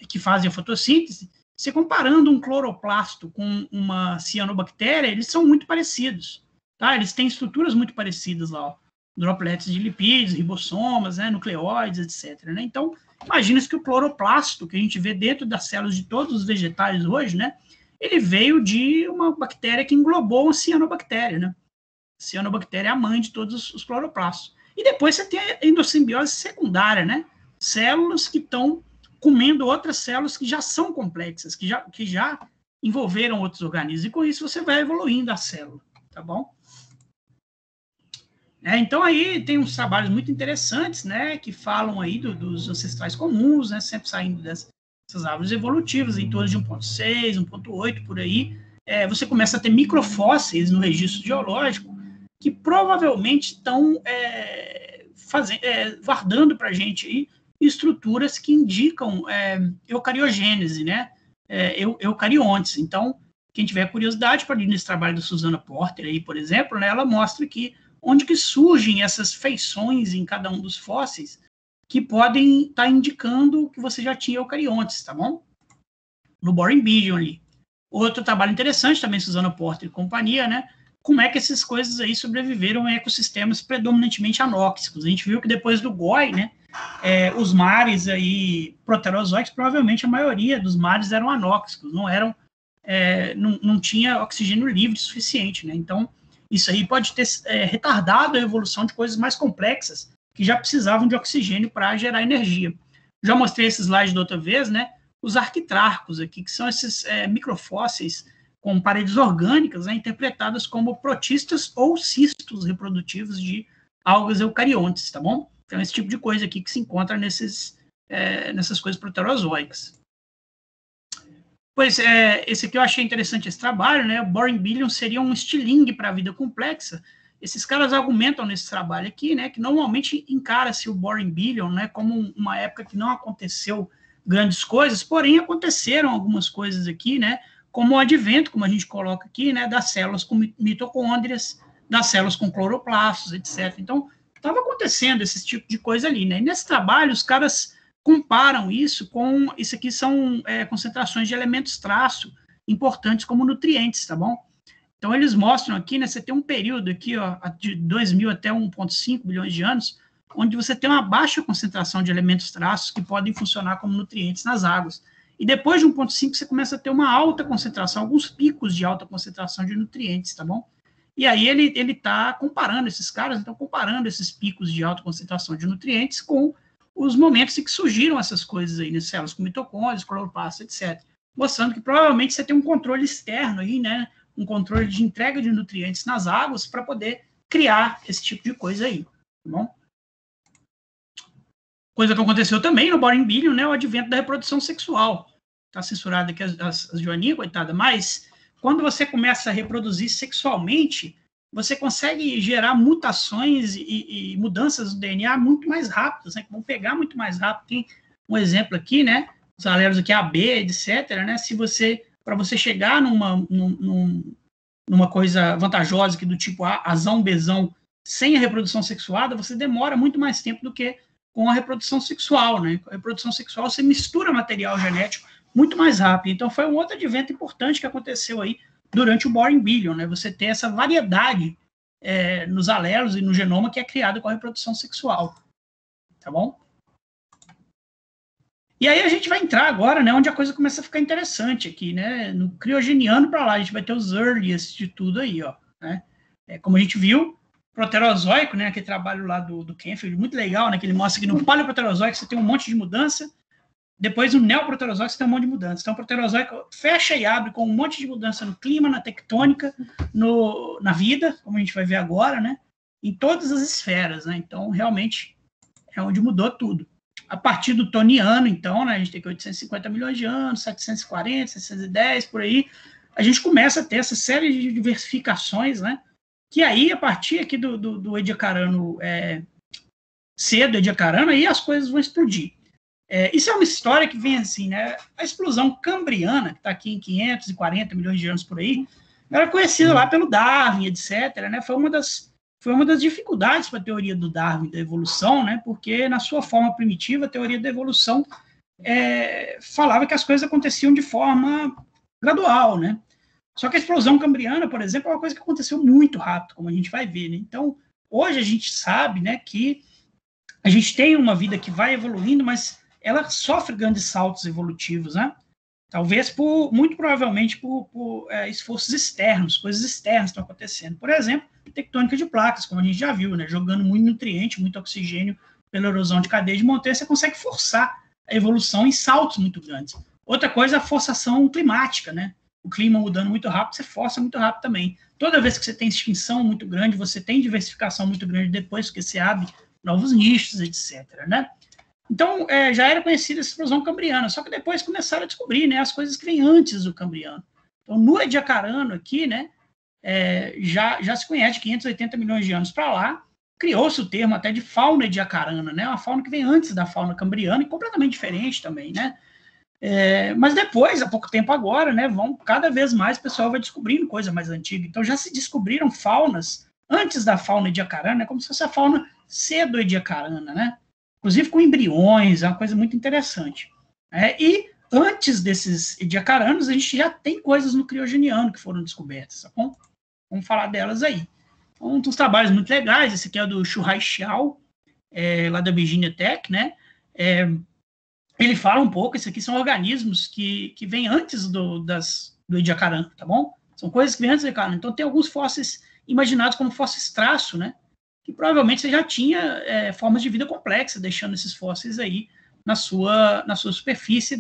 Que fazem a fotossíntese. Você comparando um cloroplasto com uma cianobactéria, eles são muito parecidos, tá? Eles têm estruturas muito parecidas lá, ó. Dropletes de lipídios, ribossomas, né, nucleóides, etc. Né? Então, imagina-se que o cloroplasto, que a gente vê dentro das células de todos os vegetais hoje, né, ele veio de uma bactéria que englobou uma cianobactéria, né? cianobactéria é a mãe de todos os cloroplastos. E depois você tem a endossimbiose secundária, né? Células que estão comendo outras células que já são complexas, que já envolveram outros organismos. E com isso você vai evoluindo a célula, tá bom? Então aí tem uns trabalhos muito interessantes, né? Que falam aí dos ancestrais comuns, né? Sempre saindo dessas árvores evolutivas, em torno de 1,6, 1,8 por aí. Você começa a ter microfósseis no registro geológico que provavelmente estão guardando para a gente aí estruturas que indicam eucariogênese, né? Eucariontes. Então, quem tiver curiosidade pode ir nesse trabalho da Susana Porter aí, por exemplo, né? Ela mostra que onde que surgem essas feições em cada um dos fósseis que podem estar indicando que você já tinha eucariontes, tá bom? No Boring Billion ali. Outro trabalho interessante também, Susana Porter e companhia, né? Como é que essas coisas aí sobreviveram em ecossistemas predominantemente anóxicos. A gente viu que depois do GOI, né, os mares aí proterozoicos, provavelmente a maioria dos mares eram anóxicos, não tinha oxigênio livre suficiente, né? Então, isso aí pode ter retardado a evolução de coisas mais complexas que já precisavam de oxigênio para gerar energia. Já mostrei esse slide da outra vez, né? Os arquitrarcos aqui, que são esses microfósseis com paredes orgânicas, né, interpretadas como protistas ou cistos reprodutivos de algas eucariontes, tá bom? Então, esse tipo de coisa aqui que se encontra nessas coisas proterozoicas. Pois esse aqui eu achei interessante esse trabalho, né? O Boring Billion seria um estilingue para a vida complexa. Esses caras argumentam nesse trabalho aqui, né, que normalmente encara-se o Boring Billion, né, como uma época que não aconteceu grandes coisas, porém aconteceram algumas coisas aqui, né, como o advento, como a gente coloca aqui, né, das células com mitocôndrias, das células com cloroplastos, etc. Então, estava acontecendo esse tipo de coisa ali, né? E nesse trabalho, os caras comparam isso com... Isso aqui são concentrações de elementos traço importantes como nutrientes, tá bom? Então, eles mostram aqui, né, você tem um período aqui, ó, de 2.000 até 1,5 bilhões de anos, onde você tem uma baixa concentração de elementos traços que podem funcionar como nutrientes nas águas. E depois de 1,5, você começa a ter uma alta concentração, alguns picos de alta concentração de nutrientes, tá bom? E aí ele está comparando esses caras, então comparando esses picos de alta concentração de nutrientes com os momentos em que surgiram essas coisas aí, nas células com mitocôndrias, cloroplastos, etc. Mostrando que provavelmente você tem um controle externo aí, né? Um controle de entrega de nutrientes nas águas para poder criar esse tipo de coisa aí, tá bom? Coisa que aconteceu também no Boring Billion, né, o advento da reprodução sexual. Está censurado aqui as Joaninha, coitada, mas quando você começa a reproduzir sexualmente, você consegue gerar mutações e mudanças do DNA muito mais rápidas, né, que vão pegar muito mais rápido. Tem um exemplo aqui, né, os alelos aqui AB, etc., né, para você chegar numa coisa vantajosa aqui do tipo Azão, Bzão, sem a reprodução sexuada, você demora muito mais tempo do que com a reprodução sexual, né? Com a reprodução sexual, você mistura material genético muito mais rápido. Então, foi um outro advento importante que aconteceu aí durante o Boring Billion, né? Você ter essa variedade nos alelos e no genoma que é criada com a reprodução sexual, tá bom? E aí a gente vai entrar agora, né, onde a coisa começa a ficar interessante aqui, né? No criogeniano para lá, a gente vai ter os earliest de tudo aí, ó, né? Como a gente viu, proterozoico, né, aquele trabalho lá do Canfield, muito legal, né, que ele mostra que no paleoproterozoico você tem um monte de mudança, depois no neoproterozoico você tem um monte de mudança. Então o proterozoico fecha e abre com um monte de mudança no clima, na tectônica, na vida, como a gente vai ver agora, né, em todas as esferas, né? Então realmente é onde mudou tudo. A partir do Toniano, então, né, a gente tem que 850 milhões de anos, 740, 710, por aí, a gente começa a ter essa série de diversificações, né, que aí, a partir aqui do Ediacarano cedo, Ediacarano, aí as coisas vão explodir. Isso é uma história que vem assim, né, a explosão cambriana, que está aqui em 540 milhões de anos por aí, era conhecida lá pelo Darwin, etc., né, foi uma das dificuldades para a teoria do Darwin da evolução, né, porque na sua forma primitiva, a teoria da evolução falava que as coisas aconteciam de forma gradual, né? Só que a explosão cambriana, por exemplo, é uma coisa que aconteceu muito rápido, como a gente vai ver, né? Então, hoje a gente sabe, né, que a gente tem uma vida que vai evoluindo, mas ela sofre grandes saltos evolutivos, né? Talvez muito provavelmente por esforços externos, coisas externas estão acontecendo. Por exemplo, tectônica de placas, como a gente já viu, né? Jogando muito nutriente, muito oxigênio pela erosão de cadeia de montanha, você consegue forçar a evolução em saltos muito grandes. Outra coisa é a forçação climática, né? O clima mudando muito rápido, você força muito rápido também. Toda vez que você tem extinção muito grande, você tem diversificação muito grande depois, porque você abre novos nichos, etc., né? Então, já era conhecida essa explosão cambriana, só que depois começaram a descobrir, né, as coisas que vêm antes do cambriano. Então, no Ediacarano aqui, né, já se conhece 580 milhões de anos para lá, criou-se o termo até de fauna ediacarana, né, uma fauna que vem antes da fauna cambriana e completamente diferente também, né. Mas depois, há pouco tempo agora, né, cada vez mais o pessoal vai descobrindo coisa mais antiga. Então, já se descobriram faunas antes da fauna ediacarana, como se fosse a fauna cedo-ediacarana, né, inclusive com embriões, é uma coisa muito interessante. E antes desses ediacaranos, a gente já tem coisas no criogeniano que foram descobertas, tá bom? Vamos falar delas aí. Um dos trabalhos muito legais, esse aqui é do Shuhai Xiao, lá da Virginia Tech, né? Ele fala um pouco, esses aqui são organismos que vêm antes do ediacarano, tá bom? São coisas que vêm antes do ediacarano. Então, tem alguns fósseis imaginados como fósseis traço, né? Que provavelmente você já tinha formas de vida complexa, deixando esses fósseis aí na sua superfície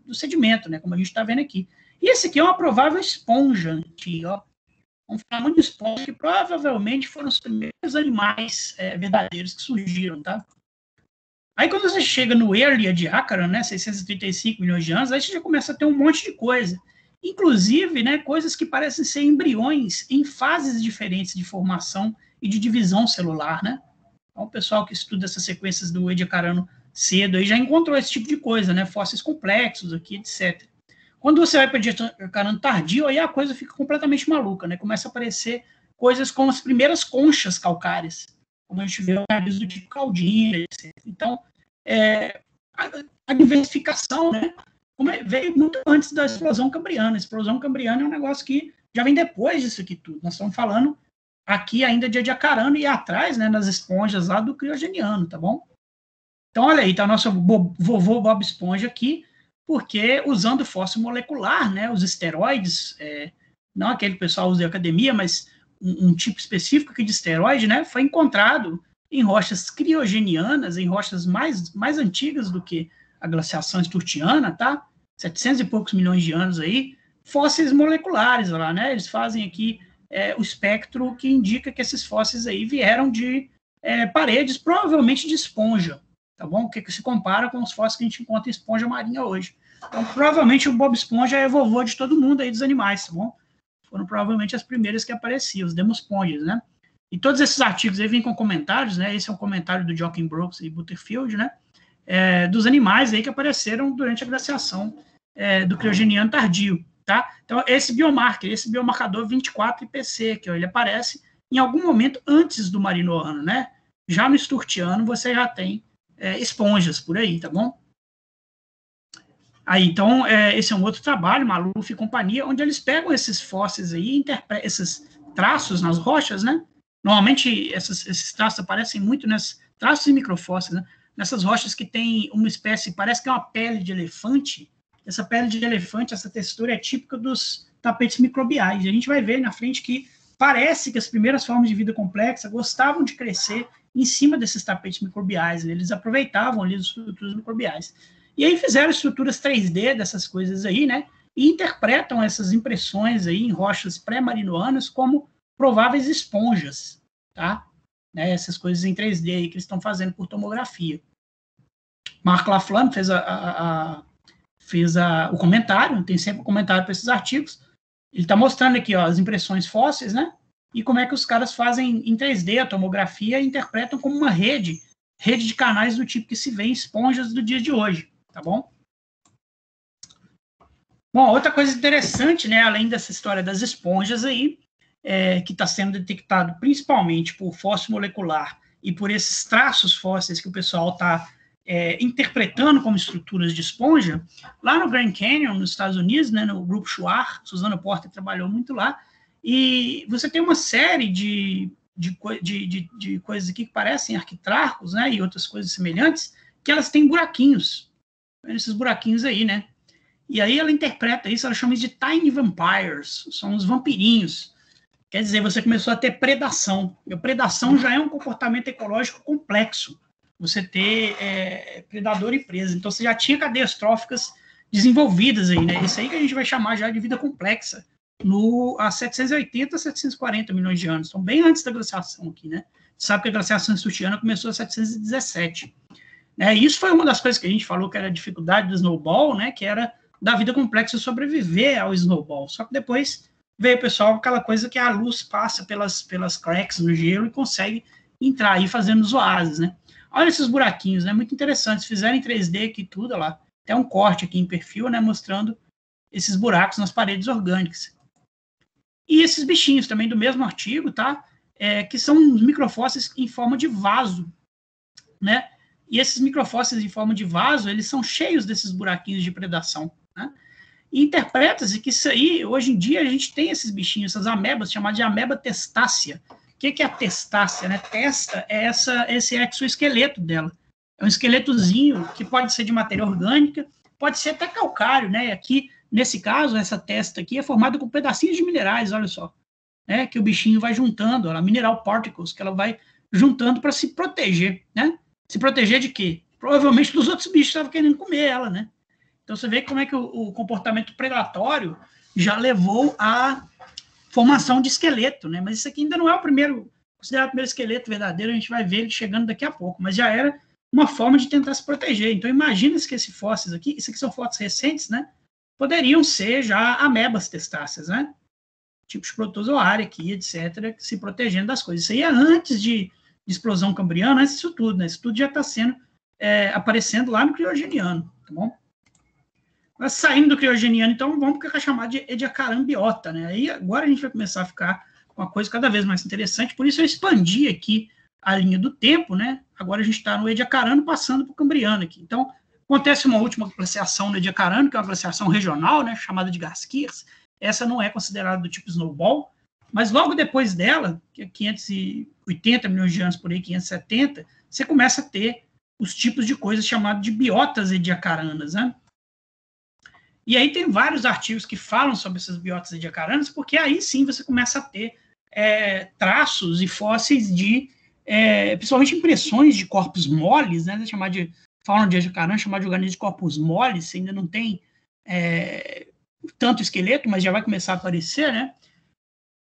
do sedimento, né, como a gente está vendo aqui. E esse aqui é uma provável esponja aqui, ó. Um fenômeno de esponja que provavelmente foram os primeiros animais verdadeiros que surgiram, tá? Aí quando você chega no Early Ediacaran, né, 635 milhões de anos, aí você já começa a ter um monte de coisa. Inclusive, né, coisas que parecem ser embriões em fases diferentes de formação e de divisão celular, né? Então, o pessoal que estuda essas sequências do Ediacarano cedo aí já encontrou esse tipo de coisa, né? Fósseis complexos aqui, etc. Quando você vai para o Ediacarano tardio, aí a coisa fica completamente maluca, né? Começa a aparecer coisas como as primeiras conchas calcárias, como a gente vê organismos do tipo caldinha, etc. Então, a diversificação, né? Veio muito antes da explosão cambriana. A explosão cambriana é um negócio que já vem depois disso aqui tudo. Nós estamos falando aqui ainda de Ediacarano e atrás, né, nas esponjas lá do criogeniano, tá bom? Então, olha aí, tá o nosso vovô Bob Esponja aqui, porque usando fóssil molecular, né, os esteroides, não aquele que o pessoal usa em academia, mas um tipo específico aqui de esteroide, né, foi encontrado em rochas criogenianas, em rochas mais antigas do que a glaciação esturtiana, tá? 700 e poucos milhões de anos aí, fósseis moleculares lá, né? Eles fazem aqui o espectro que indica que esses fósseis aí vieram de paredes, provavelmente de esponja, tá bom? Que se compara com os fósseis que a gente encontra em esponja marinha hoje. Então, provavelmente o Bob Esponja é vovô de todo mundo aí dos animais, tá bom? Foram provavelmente as primeiras que apareciam, os demosponjas, né? E todos esses artigos aí vêm com comentários, né? Esse é um comentário do Joachim Brooks e Butterfield, né? Dos animais aí que apareceram durante a glaciação do criogeniano tardio, tá? Então, esse biomarcador 24-IPC, que ele aparece em algum momento antes do marinoano, né? Já no esturtiano, você já tem esponjas por aí, tá bom? Aí, então, esse é um outro trabalho, Maluf e companhia, onde eles pegam esses fósseis aí, interpretam esses traços nas rochas, né? Normalmente, esses traços aparecem muito nesses traços e microfósseis, né? Nessas rochas que tem uma espécie, parece que é uma pele de elefante. Essa pele de elefante, essa textura é típica dos tapetes microbiais. E a gente vai ver na frente que parece que as primeiras formas de vida complexa gostavam de crescer em cima desses tapetes microbiais. Né? Eles aproveitavam ali as estruturas microbiais. E aí fizeram estruturas 3D dessas coisas aí, né? E interpretam essas impressões aí em rochas pré-marinoanas como prováveis esponjas, tá? Essas coisas em 3D aí que eles estão fazendo por tomografia. Marc Laflamme fez o comentário, tem sempre um comentário para esses artigos. Ele está mostrando aqui ó, as impressões fósseis, né? E como é que os caras fazem em 3D a tomografia e interpretam como uma rede de canais do tipo que se vê em esponjas do dia de hoje, tá bom? Bom, outra coisa interessante, né, além dessa história das esponjas aí, que está sendo detectado principalmente por fóssil molecular e por esses traços fósseis que o pessoal está interpretando como estruturas de esponja, lá no Grand Canyon, nos Estados Unidos, né, no grupo Shuar, Susana Porter trabalhou muito lá, e você tem uma série de coisas aqui que parecem arquitrarcos, né, e outras coisas semelhantes, que elas têm buraquinhos, esses buraquinhos aí, né, E aí ela interpreta isso, ela chama isso de tiny vampires, são os vampirinhos. Quer dizer, você começou a ter predação. E a predação já é um comportamento ecológico complexo. Você ter predador e presa. Então, você já tinha cadeias tróficas desenvolvidas aí, né? Isso aí que a gente vai chamar já de vida complexa há 780, 740 milhões de anos. Então, bem antes da glaciação aqui, né? Você sabe que a glaciação Sutiana começou em 717. Né? Isso foi uma das coisas que a gente falou que era a dificuldade do snowball, né? Que era da vida complexa sobreviver ao snowball. Só que depois veio o pessoal aquela coisa que a luz passa pelas cracks no gelo e consegue entrar aí fazendo os oásis, né? Olha esses buraquinhos, né? Muito interessantes. Fizeram em 3D aqui tudo, olha lá. Tem um corte aqui em perfil, né? Mostrando esses buracos nas paredes orgânicas. E esses bichinhos também do mesmo artigo, tá? Que são microfósseis em forma de vaso, né? E esses microfósseis em forma de vaso, eles são cheios desses buraquinhos de predação, né? E interpreta-se que isso aí, hoje em dia, a gente tem esses bichinhos, essas amebas, chamadas de ameba testácea. O que é a testácea, né? Testa é esse exoesqueleto dela. É um esqueletozinho que pode ser de matéria orgânica, pode ser até calcário, né? Aqui, nesse caso, essa testa aqui é formada com pedacinhos de minerais, olha só. Né? Que o bichinho vai juntando, ela, mineral particles, que ela vai juntando para se proteger, né? Se proteger de quê? Provavelmente dos outros bichos que estavam querendo comer ela, né? Então você vê como é que o comportamento predatório já levou à formação de esqueleto, né? Mas isso aqui ainda não é considerado o primeiro esqueleto verdadeiro, a gente vai ver ele chegando daqui a pouco, mas já era uma forma de tentar se proteger. Então imagina que esses fósseis aqui, isso aqui são fotos recentes, né? Poderiam ser já amebas testáceas, né? Tipo de protozoária aqui, etc., se protegendo das coisas. Isso aí é antes de explosão cambriana, antes disso tudo, né? Isso tudo já está sendo aparecendo lá no criogeniano, tá bom? Mas saindo do criogeniano, então, vamos para o que é chamado de ediacarambiota, né? Aí agora a gente vai começar a ficar com uma coisa cada vez mais interessante, por isso eu expandi aqui a linha do tempo, né? Agora a gente está no Ediacarano passando para o Cambriano aqui. Então, acontece uma última glaciação no Ediacarano, que é uma glaciação regional, né? Chamada de Gaskirs. Essa não é considerada do tipo snowball, mas logo depois dela, que é 580 milhões de anos por aí, 570, você começa a ter os tipos de coisas chamadas de biotas ediacaranas, né? E aí tem vários artigos que falam sobre essas biotas ediacaranas, porque aí sim você começa a ter traços e fósseis de, principalmente impressões de corpos moles, né? Chamar de fauna de ediacarana, chamar de organismo de corpos moles, você ainda não tem tanto esqueleto, mas já vai começar a aparecer, né?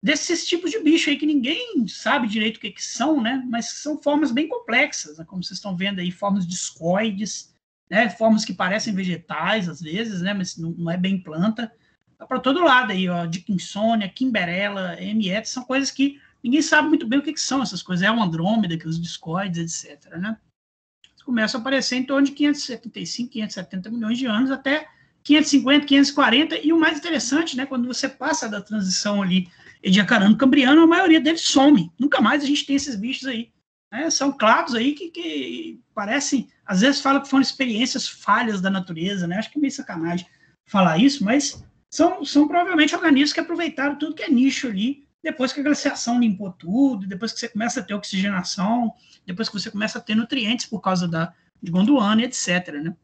Desses tipos de bicho aí que ninguém sabe direito o que são, né? Mas são formas bem complexas, né? Como vocês estão vendo aí, formas discoides, né? Formas que parecem vegetais às vezes, né? Mas não é bem planta. Tá para todo lado aí, ó, Dickinsonia, Kimberella, M. são coisas que ninguém sabe muito bem o que são essas coisas. É o Andrômeda, que os discoides, etc, né? Começam a aparecer em torno de 575, 570 milhões de anos até 550, 540, e o mais interessante, né, quando você passa da transição ali ediacarano-cambriano, a maioria deles some. Nunca mais a gente tem esses bichos aí. Né? São clados aí que parecem, às vezes falam que foram experiências falhas da natureza, né? Acho que é meio sacanagem falar isso, mas são provavelmente organismos que aproveitaram tudo que é nicho ali, depois que a glaciação limpou tudo, depois que você começa a ter oxigenação, depois que você começa a ter nutrientes por causa de Gondwana, etc, né?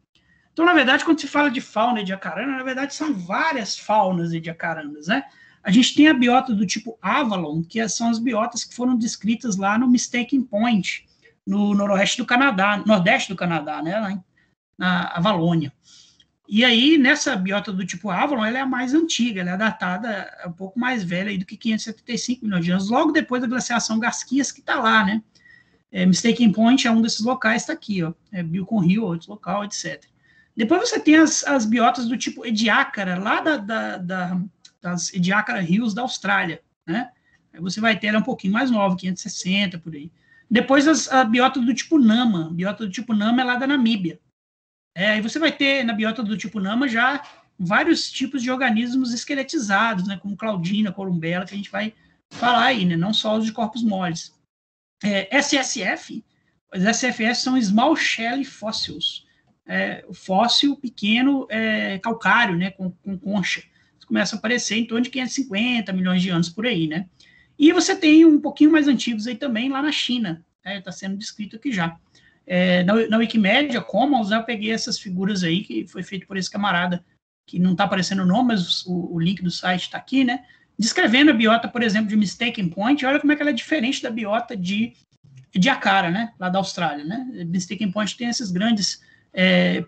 Então, na verdade, quando se fala de fauna ediacarana, na verdade, são várias faunas ediacaranas, né? A gente tem a biota do tipo Avalon, que são as biotas que foram descritas lá no Mistaken Point, no nordeste do Canadá, né? Lá na Avalônia. E aí, nessa biota do tipo Avalon, ela é a mais antiga, ela é datada um pouco mais velha aí do que 575 milhões de anos, logo depois da glaciação Gaskias, que está lá, né? Mistaken Point é um desses locais, está aqui, ó. Beacon Hill, outro local, etc. Depois você tem as biotas do tipo Ediacara, lá das Ediacara Hills da Austrália, né? Aí você vai ter ela um pouquinho mais nova, 560, por aí. Depois a biota do tipo Nama. A biota do tipo Nama é lá da Namíbia. Aí você vai ter na biota do tipo Nama já vários tipos de organismos esqueletizados, né? Como Claudina, Corumbela, que a gente vai falar aí, né? Não só os de corpos moles. SSF, os SFS são Small Shell Fossils. O fóssil pequeno calcário, né, com concha. Começa a aparecer em torno de 550 milhões de anos por aí, né? E você tem um pouquinho mais antigos aí também, lá na China. Está sendo descrito aqui já. Na Wikimedia Commons, né, eu peguei essas figuras aí, que foi feito por esse camarada que não está aparecendo o nome, mas o link do site está aqui, né? Descrevendo a biota, por exemplo, de Mistaken Point. Olha como é que ela é diferente da biota de Acara, né? Lá da Austrália, né? Mistaken Point tem esses grandes,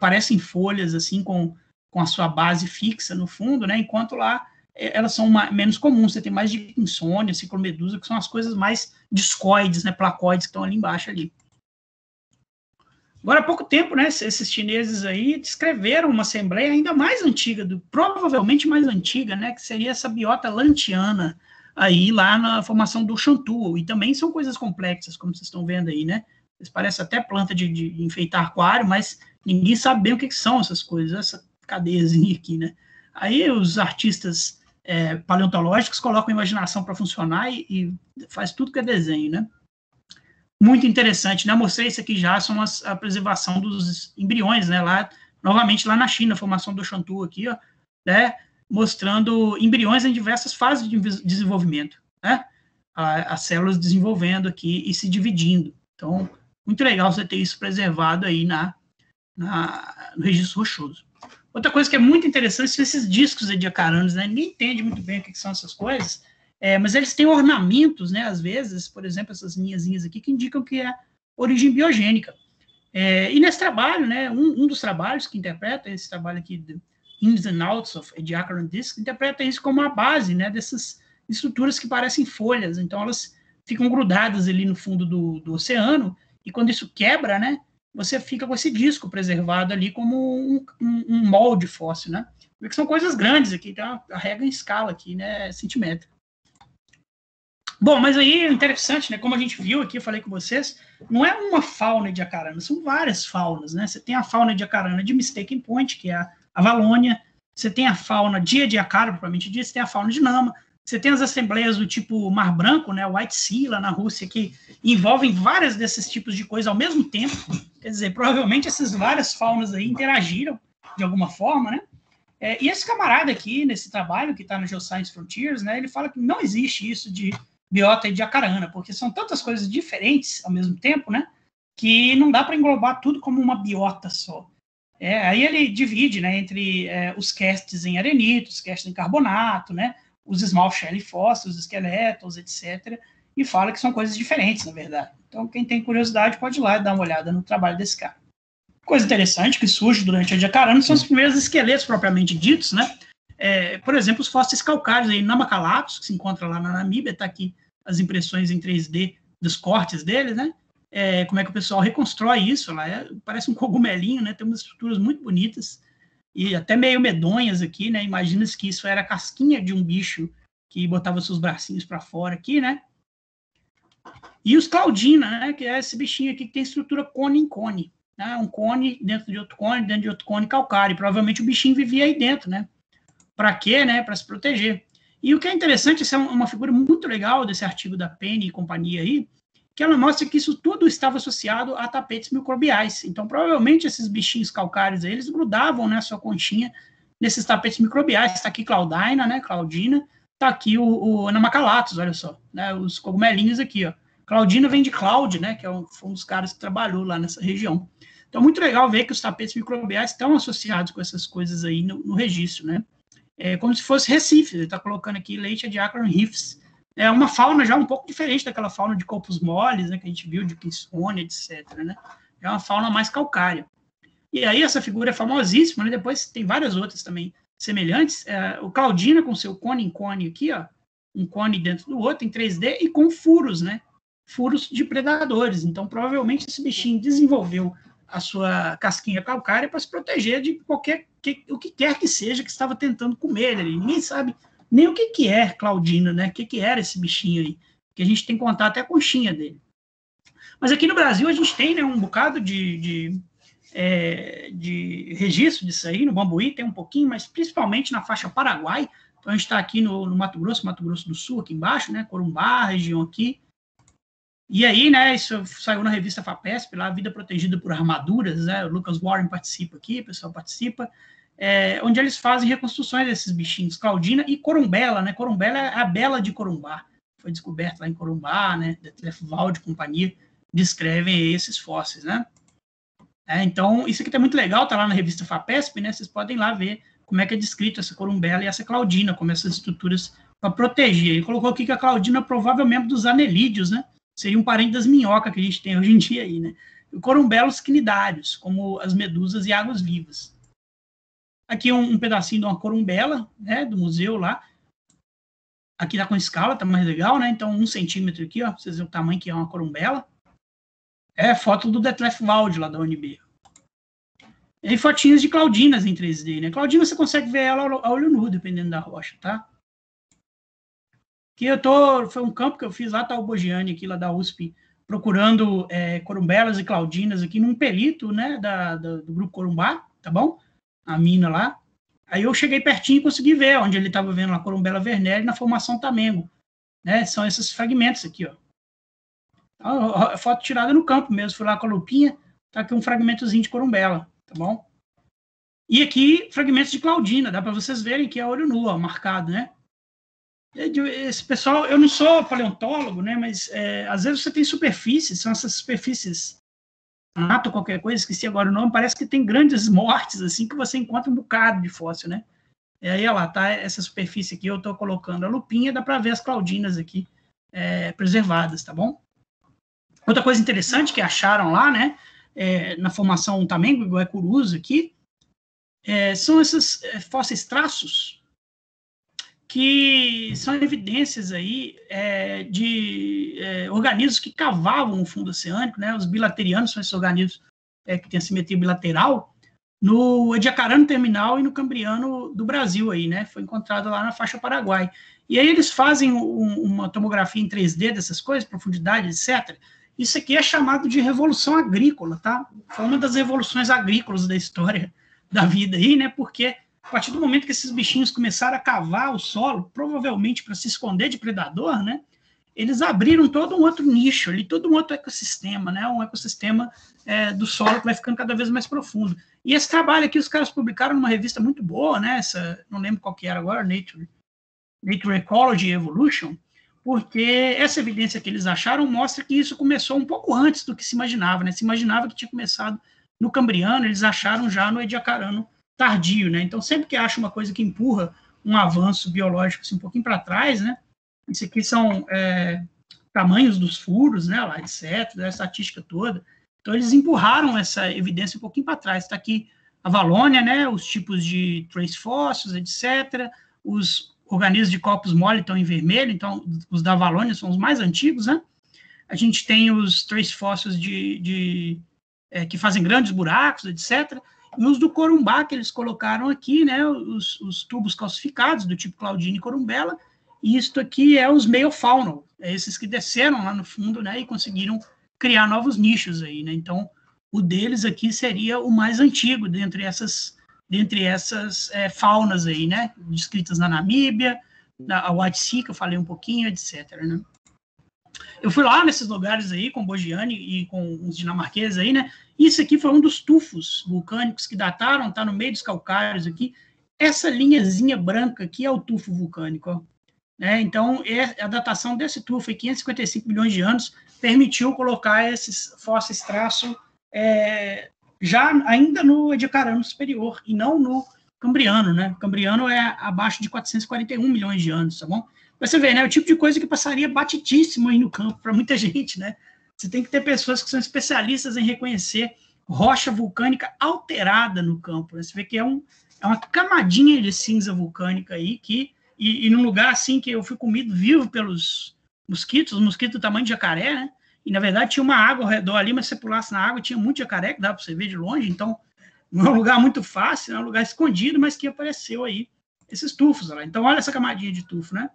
parecem folhas, assim, com a sua base fixa no fundo, né? Enquanto lá elas são menos comuns. Você tem mais de insônia, ciclomedusa, que são as coisas mais discoides, né? Placoides que estão ali embaixo ali. Agora, há pouco tempo, né, esses chineses aí descreveram uma assembleia ainda mais antiga, provavelmente mais antiga, né, que seria essa biota lantiana, aí lá na formação do Shantou, e também são coisas complexas, como vocês estão vendo aí, né, parece até planta de enfeitar aquário, mas ninguém sabe bem o que são essas coisas, essa cadeiazinha aqui, né. Aí os artistas paleontológicos colocam a imaginação para funcionar e faz tudo que é desenho, né. Muito interessante, né? Eu mostrei isso aqui já, são a preservação dos embriões, né? Novamente lá na China, a formação do Shantou aqui, ó, né? Mostrando embriões em diversas fases de desenvolvimento, né? As células desenvolvendo aqui e se dividindo. Então, muito legal você ter isso preservado aí no registro rochoso. Outra coisa que é muito interessante são esses discos ediacaranos, né? Ninguém entende muito bem o que são essas coisas, mas eles têm ornamentos, né, às vezes, por exemplo, essas linhazinhas aqui, que indicam que é origem biogênica. E nesse trabalho, né, um dos trabalhos que interpreta esse trabalho aqui, Ins and Outs of Ediacaran Discs, interpreta isso como a base, né, dessas estruturas que parecem folhas. Então, elas ficam grudadas ali no fundo do oceano, e quando isso quebra, né, você fica com esse disco preservado ali como um molde fóssil, né? Porque são coisas grandes aqui, tem a regra em escala aqui, né, centimétrica. Bom, mas aí é interessante, né? Como a gente viu aqui, eu falei com vocês, não é uma fauna de Acarana, são várias faunas, né? Você tem a fauna de Acarana de Mistaken Point, que é a Valônia, você tem a fauna de Ediacara, propriamente dito, você tem a fauna de Nama, você tem as assembleias do tipo Mar Branco, né? White Sea, lá na Rússia, que envolvem várias desses tipos de coisas ao mesmo tempo. Quer dizer, provavelmente essas várias faunas aí interagiram de alguma forma, né? E esse camarada aqui, nesse trabalho, que está no Geoscience Frontiers, né? Ele fala que não existe isso de biota e de acarana, porque são tantas coisas diferentes ao mesmo tempo, né, que não dá para englobar tudo como uma biota só. Aí ele divide, né, entre os castes em arenito, os castes em carbonato, né, os small shell fósseis, os esqueletos, etc., e fala que são coisas diferentes, na verdade. Então, quem tem curiosidade pode ir lá e dar uma olhada no trabalho desse cara. Coisa interessante que surge durante a Ediacarana são os primeiros esqueletos propriamente ditos, né, por exemplo, os fósseis calcários aí, Namacalatos, que se encontra lá na Namíbia, está aqui as impressões em 3D dos cortes deles, né? Como é que o pessoal reconstrói isso lá? Parece um cogumelinho, né? Tem umas estruturas muito bonitas e até meio medonhas aqui, né? Imagina-se que isso era a casquinha de um bicho que botava seus bracinhos para fora aqui, né? E os Claudina, né? Que é esse bichinho aqui que tem estrutura cone em cone, né? Um cone dentro de outro cone calcário. E provavelmente o bichinho vivia aí dentro, né? Para quê, né? Para se proteger. E o que é interessante, essa é uma figura muito legal desse artigo da Penny e companhia aí, que ela mostra que isso tudo estava associado a tapetes microbiais. Então, provavelmente, esses bichinhos calcários aí, eles grudavam, né, sua conchinha nesses tapetes microbiais. Está aqui Claudina, né, Claudina. Está aqui o Namacalatos, olha só, né, os cogumelinhos aqui, ó. Claudina vem de Cloud, né, que foi um dos caras que trabalhou lá nessa região. Então, muito legal ver que os tapetes microbiais estão associados com essas coisas aí no registro, né. Como se fosse Recife, ele está colocando aqui Leite Ediacaran Reefs. É uma fauna já um pouco diferente daquela fauna de corpos moles, né, que a gente viu, de Kinsone, etc., né? É uma fauna mais calcária. E aí essa figura é famosíssima, né? Depois tem várias outras também semelhantes. O Claudina com seu cone em cone aqui, ó, um cone dentro do outro, em 3D, e com furos, né? Furos de predadores. Então, provavelmente, esse bichinho desenvolveu a sua casquinha calcária para se proteger de o que quer que seja que estava tentando comer ele. Ninguém sabe nem o que é Claudina, né? O que era esse bichinho aí, que a gente tem que contar até a conchinha dele. Mas aqui no Brasil a gente tem, né, um bocado de registro disso aí, no Bambuí tem um pouquinho, mas principalmente na faixa Paraguai. Então a gente está aqui no Mato Grosso do Sul, aqui embaixo, né, Corumbá, região aqui. E aí, né, isso saiu na revista FAPESP, lá, Vida Protegida por Armaduras, né, o Lucas Warren participa aqui, o pessoal participa, onde eles fazem reconstruções desses bichinhos, Claudina e Corumbela, né, Corumbela é a bela de Corumbá, foi descoberto lá em Corumbá, né, Val de companhia, descrevem esses fósseis, né. Então, isso aqui tá muito legal, tá lá na revista FAPESP, né, vocês podem lá ver como é que é descrito essa corumbela e essa claudina, como essas estruturas para proteger. Ele colocou aqui que a claudina é provavelmente dos anelídeos, né? Seria um parente das minhocas que a gente tem hoje em dia aí, né? E corumbelos quinidários, como as medusas e águas-vivas. Aqui um pedacinho de uma corumbela, né, do museu lá. Aqui tá com escala, tá mais legal, né? Então, 1 centímetro aqui, ó, pra vocês verem o tamanho que é uma corumbela. É foto do Detlef Wald, lá da UNB. E aí, fotinhas de claudinas em 3D, né? Claudina você consegue ver ela a olho nu, dependendo da rocha, tá? Aqui foi um campo que eu fiz lá, tá o Bogiani aqui, lá da USP, procurando corumbelas e claudinas aqui num pelito, né, do Grupo Corumbá, tá bom? A mina lá. Aí eu cheguei pertinho e consegui ver onde ele estava vendo a corumbela Vernelli na formação Tamengo, né? São esses fragmentos aqui, ó. A foto tirada no campo mesmo, fui lá com a lupinha, tá aqui um fragmentozinho de corumbela, tá bom? E aqui, fragmentos de claudina, dá para vocês verem que é olho nu, ó, marcado, né? Esse pessoal, eu não sou paleontólogo, né? Mas às vezes você tem superfícies, são essas superfícies, nato qualquer coisa, esqueci agora o nome, parece que tem grandes mortes, assim, que você encontra um bocado de fóssil, né? E aí, olha lá, tá essa superfície aqui, eu estou colocando a lupinha, dá para ver as claudinas aqui preservadas, tá bom? Outra coisa interessante que acharam lá, né, na formação Tamengo, igual Curuzu aqui, são esses fósseis traços, que são evidências aí de organismos que cavavam o fundo oceânico, né? Os bilaterianos são esses organismos que têm a simetria bilateral, no Ediacarano terminal e no Cambriano do Brasil, aí, né? Foi encontrado lá na faixa Paraguai. E aí eles fazem uma tomografia em 3D dessas coisas, profundidade, etc. Isso aqui é chamado de revolução agrícola, tá? Foi uma das revoluções agrícolas da história da vida aí, né? Porque a partir do momento que esses bichinhos começaram a cavar o solo, provavelmente para se esconder de predador, né? Eles abriram todo um outro nicho ali, todo um outro ecossistema, né? Um ecossistema do solo que vai ficando cada vez mais profundo. E esse trabalho aqui os caras publicaram numa revista muito boa, né? Não lembro qual que era agora, Nature Ecology and Evolution, porque essa evidência que eles acharam mostra que isso começou um pouco antes do que se imaginava, né? Se imaginava que tinha começado no Cambriano, eles acharam já no Ediacarano tardio, né? Então, sempre que acha uma coisa que empurra um avanço biológico assim, um pouquinho para trás, né? Isso aqui são tamanhos dos furos, né? Lá, etc., da estatística toda. Então, eles empurraram essa evidência um pouquinho para trás. Está aqui a Valônia, né? Os tipos de trace fósseis, etc. Os organismos de corpos mole estão em vermelho, então os da Valônia são os mais antigos, né? A gente tem os trace fósseis que fazem grandes buracos, etc., e os do Corumbá, que eles colocaram aqui, né, os tubos calcificados, do tipo Claudina e Corumbela, e isto aqui é os meiofaunal, esses que desceram lá no fundo, né, e conseguiram criar novos nichos aí, né, então o deles aqui seria o mais antigo dentre essas faunas aí, né, descritas na Namíbia, a White Sea, que eu falei um pouquinho, etc., né. Eu fui lá nesses lugares aí com o Bogiani e com os dinamarqueses aí, né? Isso aqui foi um dos tufos vulcânicos que dataram, tá no meio dos calcários aqui. Essa linhazinha branca aqui é o tufo vulcânico, ó, né? Então, a datação desse tufo, 555 milhões de anos, permitiu colocar esses fósseis traço já ainda no Ediacarano superior e não no Cambriano, né? O Cambriano é abaixo de 441 milhões de anos, tá bom? Você vê, né, o tipo de coisa que passaria batidíssimo aí no campo para muita gente, né? Você tem que ter pessoas que são especialistas em reconhecer rocha vulcânica alterada no campo, né? Você vê que é uma camadinha de cinza vulcânica aí, e num lugar assim que eu fui comido vivo pelos mosquitos, os mosquitos do tamanho de jacaré, né? E na verdade tinha uma água ao redor ali, mas se você pulasse na água tinha muito jacaré que dava para você ver de longe, então não é um lugar muito fácil, é um lugar escondido, mas que apareceu aí esses tufos lá. Então olha essa camadinha de tufo, né?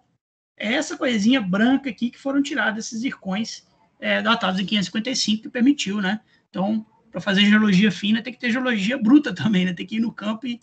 É essa coisinha branca aqui que foram tirados esses zircões datados em 555, que permitiu, né? Então, para fazer geologia fina, tem que ter geologia bruta também, né? Tem que ir no campo e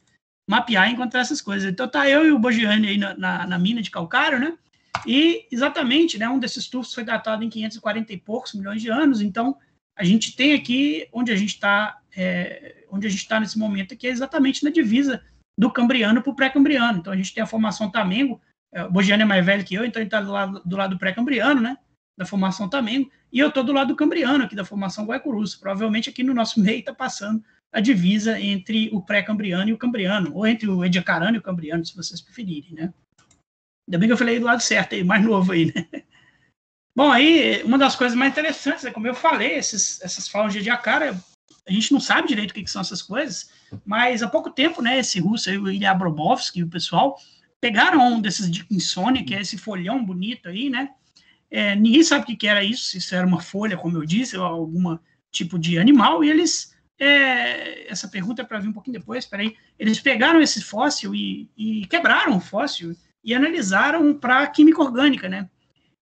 mapear e encontrar essas coisas. Então, tá eu e o Bogiani aí na mina de calcário, né? E, exatamente, né? Um desses tufos foi datado em 540 e poucos milhões de anos. Então, a gente tem aqui, onde a gente está nesse momento, que é exatamente na divisa do Cambriano para o pré-Cambriano. Então, a gente tem a formação Tamengo. O Bogiani é mais velho que eu, então ele está do lado do pré-cambriano, né, da formação Tamengo, e eu estou do lado do cambriano, aqui da formação Guaicuruçu. Provavelmente aqui no nosso meio está passando a divisa entre o pré-cambriano e o cambriano, ou entre o ediacarano e o cambriano, se vocês preferirem, né? Ainda bem que eu falei do lado certo aí, mais novo aí, né? Bom, aí, uma das coisas mais interessantes, como eu falei, essas faunas de ediacara, a gente não sabe direito o que são essas coisas, mas há pouco tempo, né, esse russo aí, o Ilya Abromovsky e o pessoal pegaram um desses Dickinsona, que é esse folhão bonito aí, né? Ninguém sabe o que era isso, se isso era uma folha, como eu disse, ou algum tipo de animal, e eles... essa pergunta é para vir um pouquinho depois, peraí. Eles pegaram esse fóssil e quebraram o fóssil e analisaram para química orgânica, né?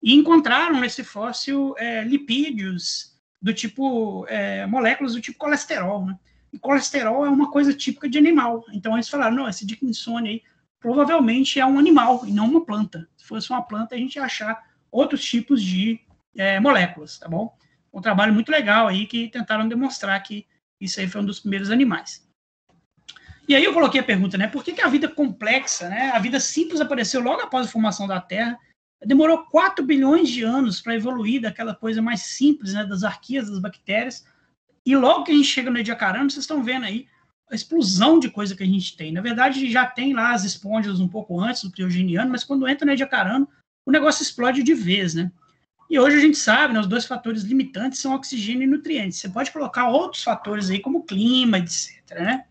E encontraram nesse fóssil lipídios do tipo, moléculas do tipo colesterol, né? E colesterol é uma coisa típica de animal. Então eles falaram, não, esse Dickinsona aí provavelmente é um animal e não uma planta. Se fosse uma planta, a gente ia achar outros tipos de moléculas, tá bom? Um trabalho muito legal aí que tentaram demonstrar que isso aí foi um dos primeiros animais. E aí eu coloquei a pergunta, né? Por que a vida complexa, né? A vida simples apareceu logo após a formação da Terra? Demorou 4 bilhões de anos para evoluir daquela coisa mais simples, né? Das arqueias, das bactérias. E logo que a gente chega no Ediacarano, vocês estão vendo aí a explosão de coisa que a gente tem. Na verdade, já tem lá as esponjas um pouco antes do Pliogeniano, mas quando entra no Ediacarano, o negócio explode de vez, né? E hoje a gente sabe, né, os dois fatores limitantes são oxigênio e nutrientes. Você pode colocar outros fatores aí, como clima, etc, né?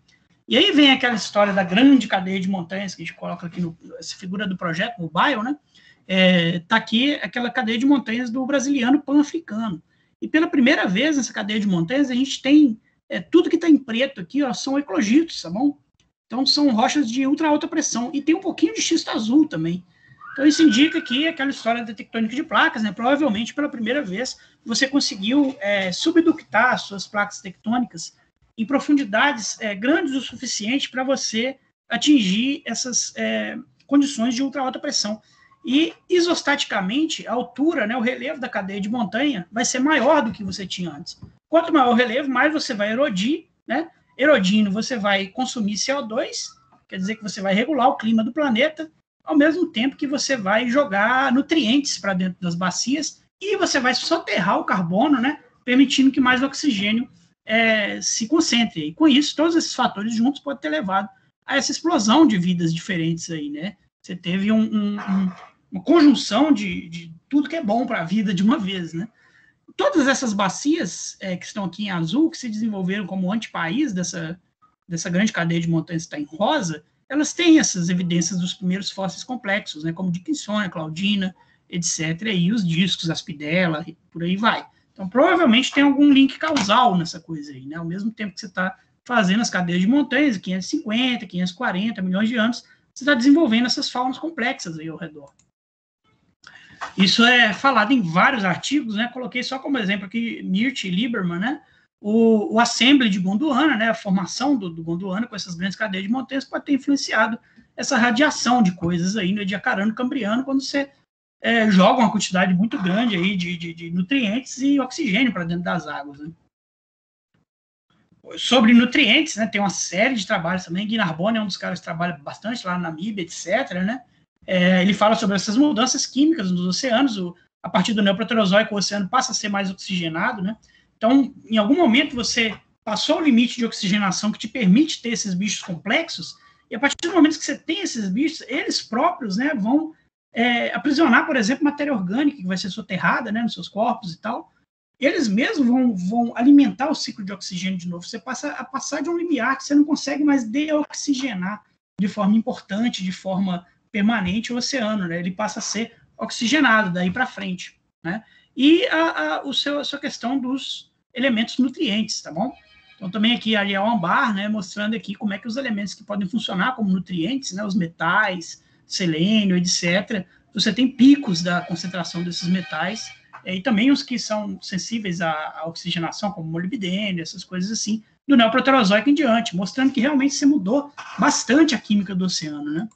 E aí vem aquela história da grande cadeia de montanhas que a gente coloca aqui, essa figura do projeto Mobile, né? Tá aqui aquela cadeia de montanhas do brasiliano pan-africano. E pela primeira vez nessa cadeia de montanhas, a gente tem tudo que está em preto aqui, ó, são eclogitos, tá bom? Então são rochas de ultra alta pressão. E tem um pouquinho de xisto azul também. Então, isso indica que aquela história da tectônica de placas, né, provavelmente pela primeira vez você conseguiu subductar suas placas tectônicas em profundidades grandes o suficiente para você atingir essas condições de ultra alta pressão. E, isostaticamente, a altura, né, o relevo da cadeia de montanha vai ser maior do que você tinha antes. Quanto maior o relevo, mais você vai erodir, né? Erodindo, você vai consumir CO2, quer dizer que você vai regular o clima do planeta, ao mesmo tempo que você vai jogar nutrientes para dentro das bacias e você vai soterrar o carbono, né, permitindo que mais oxigênio se concentre. E com isso, todos esses fatores juntos podem ter levado a essa explosão de vidas diferentes aí, né? Você teve uma conjunção de tudo que é bom para a vida de uma vez, né? Todas essas bacias que estão aqui em azul, que se desenvolveram como antipaís dessa grande cadeia de montanhas que está em rosa, elas têm essas evidências dos primeiros fósseis complexos, né, como Dickinsona, Claudina, etc., e os discos, Aspidella, e por aí vai. Então, provavelmente tem algum link causal nessa coisa aí, né? Ao mesmo tempo que você está fazendo as cadeias de montanhas, 550, 540 milhões de anos, você está desenvolvendo essas faunas complexas aí ao redor. Isso é falado em vários artigos, né? Coloquei só como exemplo aqui Mirt e Lieberman, né? O assembly de Gondwana, né, a formação do Gondwana com essas grandes cadeias de montanhas pode ter influenciado essa radiação de coisas aí no Ediacarano Cambriano, quando você joga uma quantidade muito grande aí de nutrientes e oxigênio para dentro das águas, né? Sobre nutrientes, né, tem uma série de trabalhos também. Guy Narbonne é um dos caras que trabalha bastante lá na Namíbia, etc., né? Ele fala sobre essas mudanças químicas nos oceanos. A partir do Neoproterozoico, o oceano passa a ser mais oxigenado, né? Então, em algum momento, você passou o limite de oxigenação que te permite ter esses bichos complexos, e a partir do momento que você tem esses bichos, eles próprios, né, vão aprisionar, por exemplo, matéria orgânica que vai ser soterrada, né, nos seus corpos e tal. Eles mesmos vão alimentar o ciclo de oxigênio de novo. Você passa a passar de um limiar que você não consegue mais deoxigenar de forma importante, de forma permanente o oceano, né? Ele passa a ser oxigenado daí para frente, né? E a sua questão dos elementos nutrientes, tá bom? Então, também aqui a Ariel Ambar, né, mostrando aqui como é que os elementos que podem funcionar como nutrientes, né, os metais, selênio, etc., você tem picos da concentração desses metais, e também os que são sensíveis à oxigenação, como molibdênio, essas coisas assim, do Neoproterozoico em diante, mostrando que realmente se mudou bastante a química do oceano, né?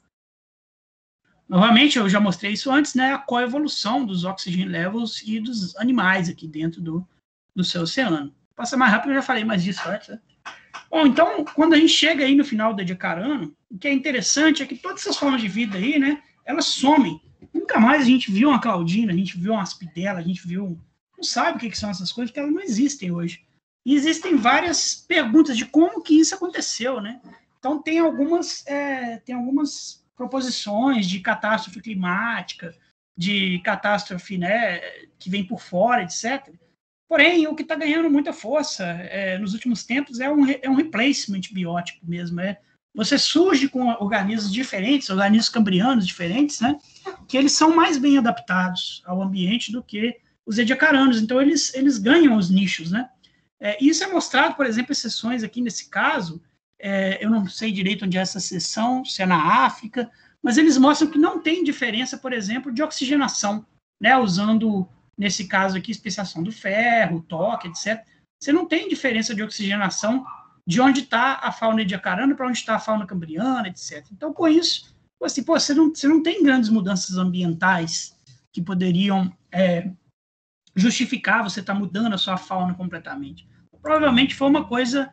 Novamente, eu já mostrei isso antes, né, a coevolução dos oxygen levels e dos animais aqui dentro do seu oceano. Passa mais rápido, eu já falei mais disso antes, né? Bom, então, quando a gente chega aí no final do Ediacarano, o que é interessante é que todas essas formas de vida aí, né, elas somem. Nunca mais a gente viu uma Claudina, a gente viu uma Aspidella, a gente viu... Não sabe o que são essas coisas, porque elas não existem hoje. E existem várias perguntas de como que isso aconteceu, né? Então, tem algumas proposições de catástrofe climática, de catástrofe, né, que vem por fora, etc. Porém, o que está ganhando muita força nos últimos tempos é um replacement biótico mesmo. Você surge com organismos diferentes, organismos cambrianos diferentes, né, que eles são mais bem adaptados ao ambiente do que os ediacaranos. Então, eles ganham os nichos, né? Isso é mostrado, por exemplo, em seções aqui nesse caso, eu não sei direito onde é essa seção, se é na África, mas eles mostram que não tem diferença, por exemplo, de oxigenação, né, usando, nesse caso aqui, especiação do ferro, toque, etc. Você não tem diferença de oxigenação de onde está a fauna ediacarana para onde está a fauna cambriana, etc. Então, com isso, assim, você não tem grandes mudanças ambientais que poderiam justificar você estar mudando a sua fauna completamente. Provavelmente foi uma coisa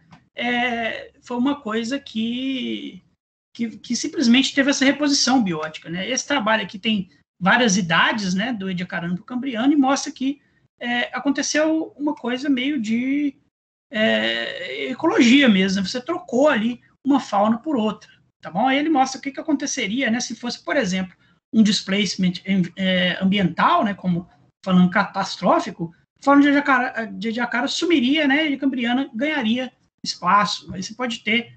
que simplesmente teve essa reposição biótica, né? Esse trabalho aqui tem várias idades, né, do ediacarano para o cambriano, e mostra que aconteceu uma coisa meio de ecologia mesmo. Você trocou ali uma fauna por outra, tá bom? Aí ele mostra o que aconteceria, né, se fosse, por exemplo, um displacement ambiental, né, como falando catastrófico, falando de ediacara sumiria, né, e a cambriana ganharia espaço. Aí você pode ter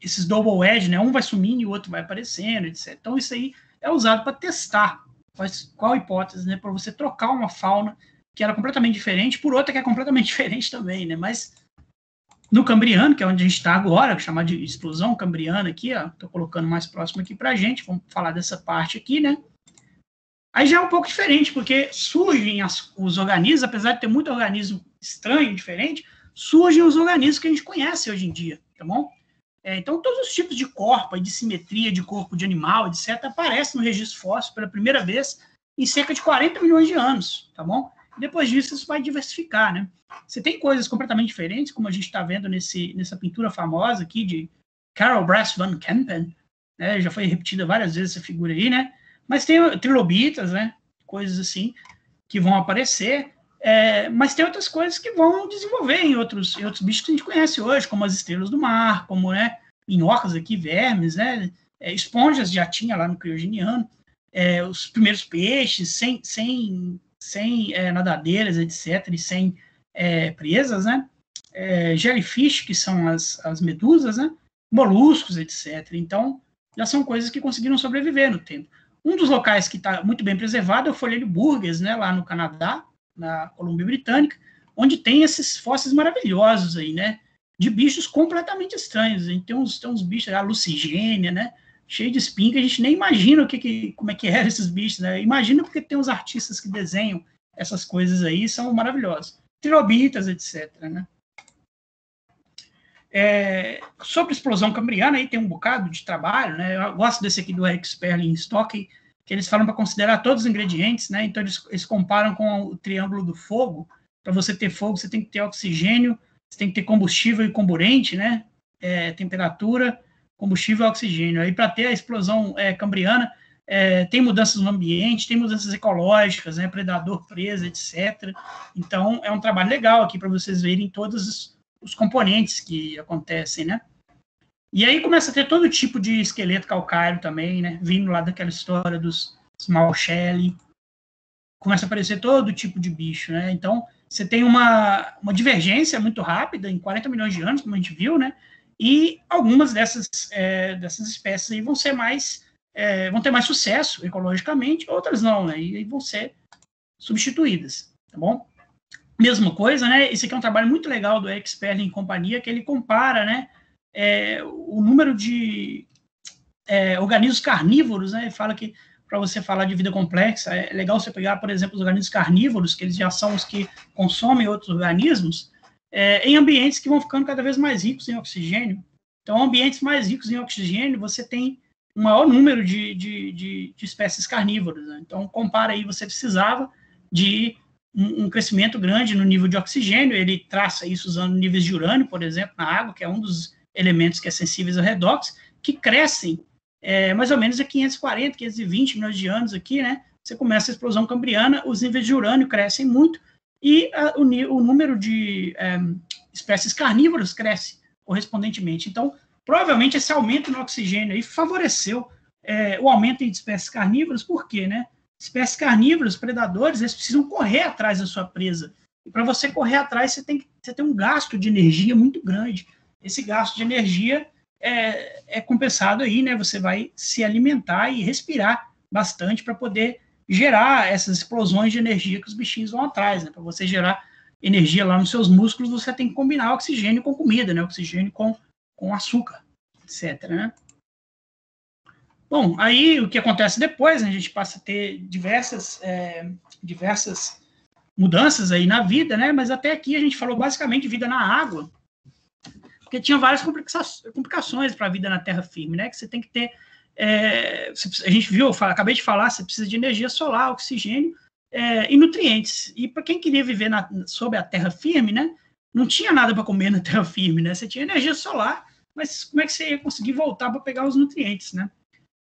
esses double edge, né, um vai sumindo e o outro vai aparecendo, etc. Então isso aí é usado para testar qual a hipótese, né, para você trocar uma fauna que era completamente diferente por outra que é completamente diferente também, né, mas no cambriano, que é onde a gente está agora, chamar de explosão cambriana aqui, ó, estou colocando mais próximo aqui para a gente, vamos falar dessa parte aqui, né. Aí já é um pouco diferente, porque surgem os organismos, apesar de ter muito organismo estranho, diferente, surgem os organismos que a gente conhece hoje em dia, tá bom? Então, todos os tipos de corpo, de simetria de corpo de animal, etc., aparecem no registro fóssil pela primeira vez em cerca de 40 milhões de anos, tá bom? E depois disso, isso vai diversificar, né? Você tem coisas completamente diferentes, como a gente está vendo nessa pintura famosa aqui de Carol Brass van Kempen, né? Já foi repetida várias vezes essa figura aí, né? Mas tem trilobitas, né? Coisas assim que vão aparecer, mas tem outras coisas que vão desenvolver em outros bichos que a gente conhece hoje, como as estrelas do mar, como, né, minhocas aqui, vermes, né? Esponjas já tinha lá no criogeniano, os primeiros peixes sem nadadeiras, etc., e sem presas, né? Jellyfish, que são as medusas, né? Moluscos, etc. Então, já são coisas que conseguiram sobreviver no tempo. Um dos locais que está muito bem preservado é o Folheto Burgess, né, lá no Canadá, na Colômbia Britânica, onde tem esses fósseis maravilhosos aí, né, de bichos completamente estranhos. A gente tem uns bichos, a lucigênia, né, cheio de espinho, que a gente nem imagina como é que eram esses bichos, né? Imagina porque tem os artistas que desenham essas coisas aí, são maravilhosos. Trilobitas, etc., né? Sobre explosão cambriana, aí tem um bocado de trabalho, né? Eu gosto desse aqui do Eric Sperling Stock, que eles falam para considerar todos os ingredientes, né? Então eles comparam com o triângulo do fogo. Para você ter fogo, você tem que ter oxigênio, você tem que ter combustível e comburente, né? Temperatura, combustível e oxigênio. Aí para ter a explosão cambriana, tem mudanças no ambiente, tem mudanças ecológicas, né? Predador, presa, etc. Então é um trabalho legal aqui para vocês verem todos os componentes que acontecem, né? E aí começa a ter todo tipo de esqueleto calcário também, né? Vindo lá daquela história dos small shell. Começa a aparecer todo tipo de bicho, né? Então, você tem uma divergência muito rápida, em 40 milhões de anos, como a gente viu, né? E algumas dessas espécies aí vão ter mais sucesso ecologicamente, outras não, né? E vão ser substituídas, tá bom? Mesma coisa, né? Esse aqui é um trabalho muito legal do Eric Sperling e companhia, que ele compara, né, o número de organismos carnívoros, né? Ele fala que para você falar de vida complexa, é legal você pegar, por exemplo, os organismos carnívoros, que eles já são os que consomem outros organismos, em ambientes que vão ficando cada vez mais ricos em oxigênio. Então, ambientes mais ricos em oxigênio, você tem um maior número de espécies carnívoras, né? Então, compara aí, você precisava de um crescimento grande no nível de oxigênio. Ele traça isso usando níveis de urânio, por exemplo, na água, que é um dos elementos que é sensíveis ao redox, que crescem mais ou menos a 540, 520 milhões de anos aqui, né? Você começa a explosão cambriana, os níveis de urânio crescem muito, e o número de espécies carnívoras cresce correspondentemente. Então, provavelmente esse aumento no oxigênio aí favoreceu o aumento de espécies carnívoras. Por quê, né? Espécies carnívoras, predadores, eles precisam correr atrás da sua presa. E para você correr atrás, você tem um gasto de energia muito grande. Esse gasto de energia é compensado aí, né? Você vai se alimentar e respirar bastante para poder gerar essas explosões de energia que os bichinhos vão atrás, né? Para você gerar energia lá nos seus músculos, você tem que combinar oxigênio com comida, né? Oxigênio com açúcar, etc, né? Bom, aí o que acontece depois, né, a gente passa a ter diversas mudanças aí na vida, né? Mas até aqui a gente falou basicamente de vida na água, porque tinha várias complicações para a vida na terra firme, né? Que você tem que ter, a gente viu, acabei de falar, você precisa de energia solar, oxigênio e nutrientes. E para quem queria viver sob a terra firme, né? Não tinha nada para comer na terra firme, né? Você tinha energia solar, mas como é que você ia conseguir voltar para pegar os nutrientes, né?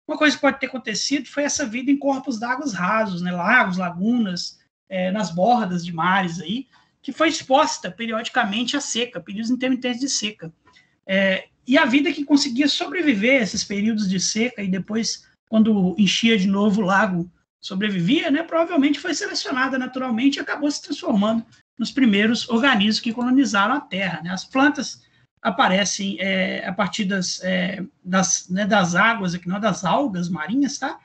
Uma coisa que pode ter acontecido foi essa vida em corpos d'água rasos, né? Lagos, lagunas, nas bordas de mares aí, que foi exposta periodicamente à seca, períodos intermitentes de seca. E a vida que conseguia sobreviver a esses períodos de seca e depois, quando enchia de novo o lago, sobrevivia, né? Provavelmente foi selecionada naturalmente e acabou se transformando nos primeiros organismos que colonizaram a Terra, né? As plantas aparecem a partir das águas, aqui, não, das algas marinhas, tá?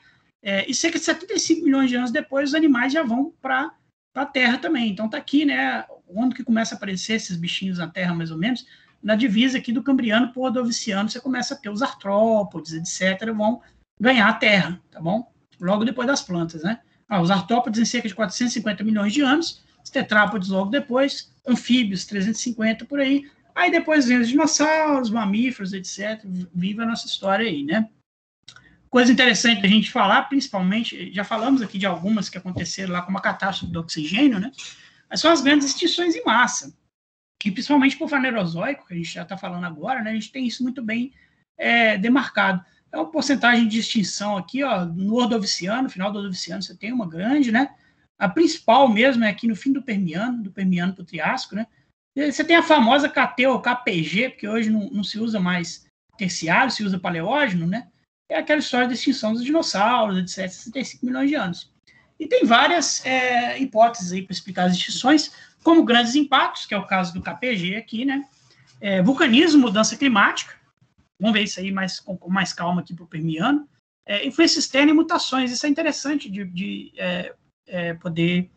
E cerca de 75 milhões de anos depois, os animais já vão para a Terra também. Então tá aqui, né? Quando que começa a aparecer esses bichinhos na Terra, mais ou menos, na divisa aqui do Cambriano para o Ordoviciano, você começa a ter os artrópodes, etc., vão ganhar a Terra, tá bom? Logo depois das plantas, né? Os artrópodes em cerca de 450 milhões de anos, os tetrápodes logo depois, anfíbios 350 por aí. Aí depois vem os dinossauros, mamíferos, etc. Viva a nossa história aí, né? Coisa interessante da gente falar, principalmente, já falamos aqui de algumas que aconteceram lá como a catástrofe do oxigênio, né? Mas são as grandes extinções em massa. E principalmente por Fanerozoico, que a gente já está falando agora, né? A gente tem isso muito bem demarcado. É uma porcentagem de extinção aqui, ó, no Ordoviciano, no final do Ordoviciano você tem uma grande, né? A principal mesmo é aqui no fim do Permiano para o Triássico, né? Você tem a famosa KT ou KPG, porque hoje não se usa mais terciário, se usa paleógeno, né? É aquela história da extinção dos dinossauros, etc., 65 milhões de anos. E tem várias hipóteses aí para explicar as extinções, como grandes impactos, que é o caso do KPG aqui, né? Vulcanismo, mudança climática, vamos ver isso aí com mais calma aqui para o Permiano. Influência externa e mutações, isso é interessante de poder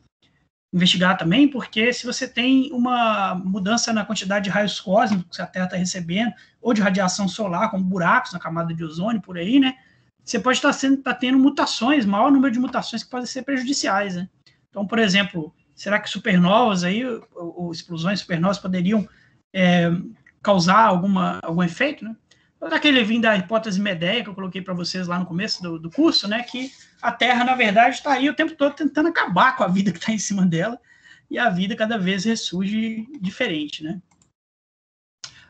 investigar também, porque se você tem uma mudança na quantidade de raios cósmicos que a Terra está recebendo, ou de radiação solar, como buracos na camada de ozônio, por aí, né? Você pode estar tendo mutações, maior número de mutações que podem ser prejudiciais, né? Então, por exemplo, será que supernovas aí, ou explosões supernovas poderiam causar algum efeito, né? Daquele vim da hipótese Medeia, que eu coloquei para vocês lá no começo do curso, né, que a Terra, na verdade, está aí o tempo todo tentando acabar com a vida que está em cima dela, e a vida cada vez ressurge diferente, né.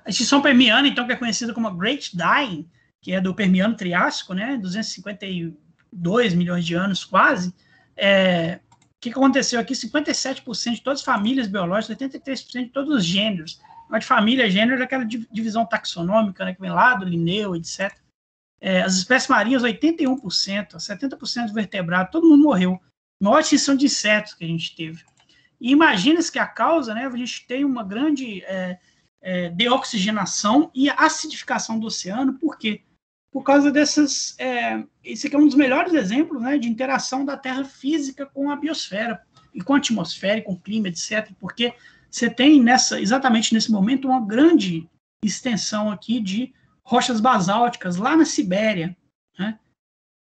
A extinção permiana, então, que é conhecida como a Great Dying, que é do Permiano Triássico, né, 252 milhões de anos quase, o que aconteceu aqui? 57% de todas as famílias biológicas, 83% de todos os gêneros. Mas de família, gênero, é aquela divisão taxonômica, né, que vem lá do Linneu, etc. As espécies marinhas, 81%, 70% do vertebrado, todo mundo morreu. Maior extinção de insetos que a gente teve. E imagina-se que a causa, né, a gente tem uma grande deoxigenação e acidificação do oceano. Por quê? Por causa dessas... esse aqui é um dos melhores exemplos, né, de interação da Terra física com a biosfera, e com a atmosfera, e com o clima, etc. Porque você tem exatamente nesse momento uma grande extensão aqui de rochas basálticas lá na Sibéria, né?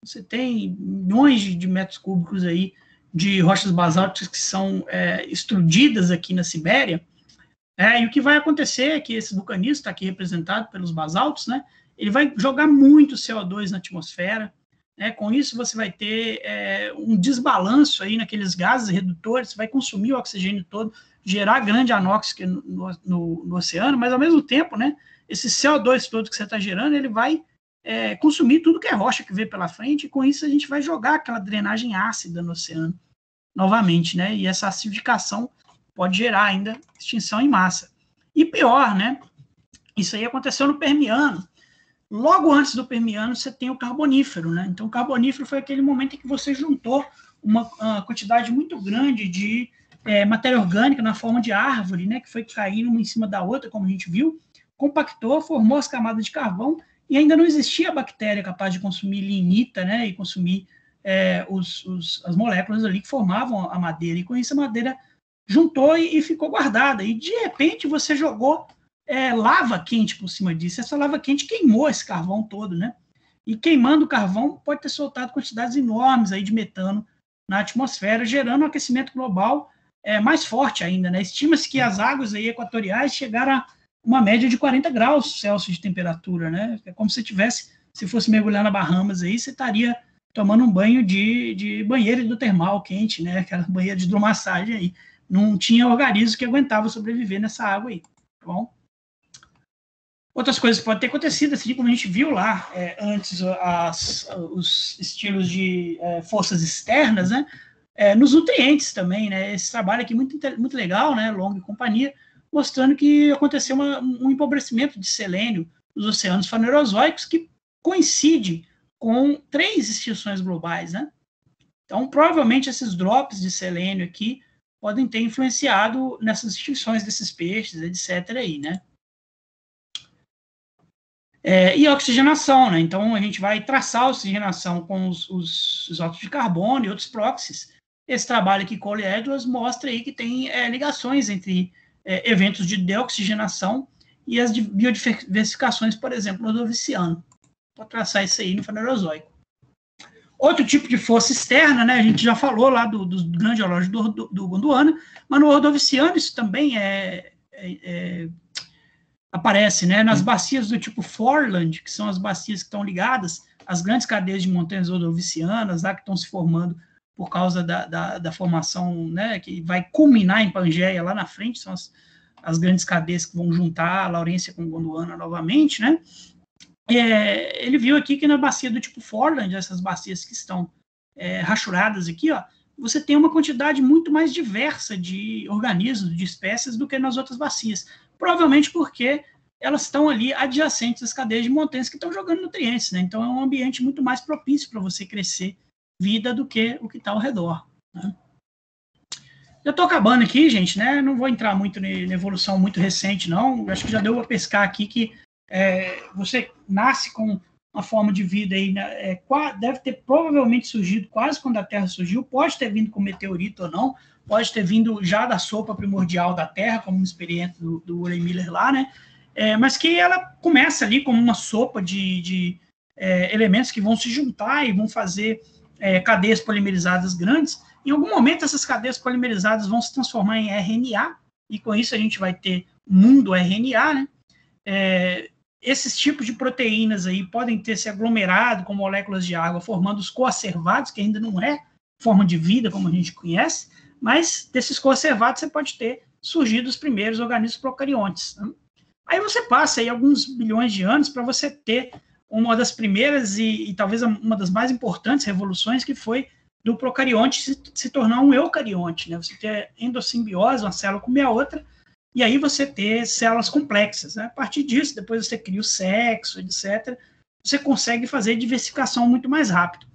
Você tem milhões de metros cúbicos aí de rochas basálticas que são extrudidas aqui na Sibéria, e o que vai acontecer é que esse vulcanismo está aqui representado pelos basaltos, né? Ele vai jogar muito CO2 na atmosfera, né? Com isso você vai ter um desbalanço aí naqueles gases redutores, você vai consumir o oxigênio todo, gerar grande anóxica no oceano, mas ao mesmo tempo, né, esse CO2 todo que você está gerando, ele vai consumir tudo que é rocha que vê pela frente, e com isso a gente vai jogar aquela drenagem ácida no oceano novamente, né, e essa acidificação pode gerar ainda extinção em massa. E pior, né? Isso aí aconteceu no Permiano. Logo antes do Permiano, você tem o Carbonífero, né? Então, o Carbonífero foi aquele momento em que você juntou uma quantidade muito grande de matéria orgânica na forma de árvore, né? Que foi caindo uma em cima da outra, como a gente viu, compactou, formou as camadas de carvão, e ainda não existia a bactéria capaz de consumir lignita, né? E consumir as moléculas ali que formavam a madeira. E com isso, a madeira juntou e ficou guardada. E, de repente, você jogou lava quente por cima disso. Essa lava quente queimou esse carvão todo, né? E queimando o carvão pode ter soltado quantidades enormes aí de metano na atmosfera, gerando um aquecimento global mais forte ainda, né? Estima-se que as águas aí equatoriais chegaram a uma média de 40 graus Celsius de temperatura, né? É como se fosse mergulhar na Bahamas aí, você estaria tomando um banho de banheiro hidrotermal quente, né? Aquela banheira de hidromassagem aí. Não tinha organismo que aguentava sobreviver nessa água aí, tá bom? Outras coisas que podem ter acontecido, assim como a gente viu lá antes, os estilos de forças externas, né? Nos nutrientes também, né? Esse trabalho aqui muito legal, né? Long e companhia, mostrando que aconteceu um empobrecimento de selênio nos oceanos fanerozoicos que coincide com 3 extinções globais, né? Então, provavelmente, esses drops de selênio aqui podem ter influenciado nessas extinções desses peixes, etc. aí, né? E a oxigenação, né? Então, a gente vai traçar a oxigenação com os isótopos de carbono e outros próxis. Esse trabalho aqui, Cole Edwards, mostra aí que tem ligações entre eventos de deoxigenação e as biodiversificações, por exemplo, no Ordoviciano. Vou traçar isso aí no Fanerozoico. Outro tipo de força externa, né? A gente já falou lá do grande geológico do Gondwana, mas no Ordoviciano isso também aparece, né, nas bacias do tipo Foreland, que são as bacias que estão ligadas às grandes cadeias de montanhas ordovicianas, lá que estão se formando por causa da formação, né, que vai culminar em Pangeia lá na frente, são as grandes cadeias que vão juntar a Laurência com Gondwana novamente, né? Ele viu aqui que na bacia do tipo Foreland, essas bacias que estão rachuradas aqui, ó, você tem uma quantidade muito mais diversa de organismos, de espécies, do que nas outras bacias. Provavelmente porque elas estão ali adjacentes às cadeias de montanhas que estão jogando nutrientes, né? Então é um ambiente muito mais propício para você crescer vida do que o que está ao redor, né? Já estou acabando aqui, gente, né? Não vou entrar muito na evolução muito recente, não. Acho que já deu para pescar aqui que você nasce com uma forma de vida aí, né? Deve ter provavelmente surgido quase quando a Terra surgiu, pode ter vindo com meteorito ou não, pode ter vindo já da sopa primordial da Terra, como uma experiência do Urey Miller lá, né? Mas que ela começa ali como uma sopa de elementos que vão se juntar e vão fazer cadeias polimerizadas grandes. Em algum momento, essas cadeias polimerizadas vão se transformar em RNA, e com isso a gente vai ter mundo RNA, né? Esses tipos de proteínas aí podem ter se aglomerado com moléculas de água, formando os coacervados, que ainda não é forma de vida como a gente conhece, mas desses coacervados você pode ter surgido os primeiros organismos procariontes, né? Aí você passa aí alguns bilhões de anos para você ter uma das primeiras e talvez uma das mais importantes revoluções, que foi do procarionte se tornar um eucarionte, né? Você ter endossimbiose, uma célula comer a outra, e aí você ter células complexas, né? A partir disso, depois você cria o sexo, etc., você consegue fazer diversificação muito mais rápido.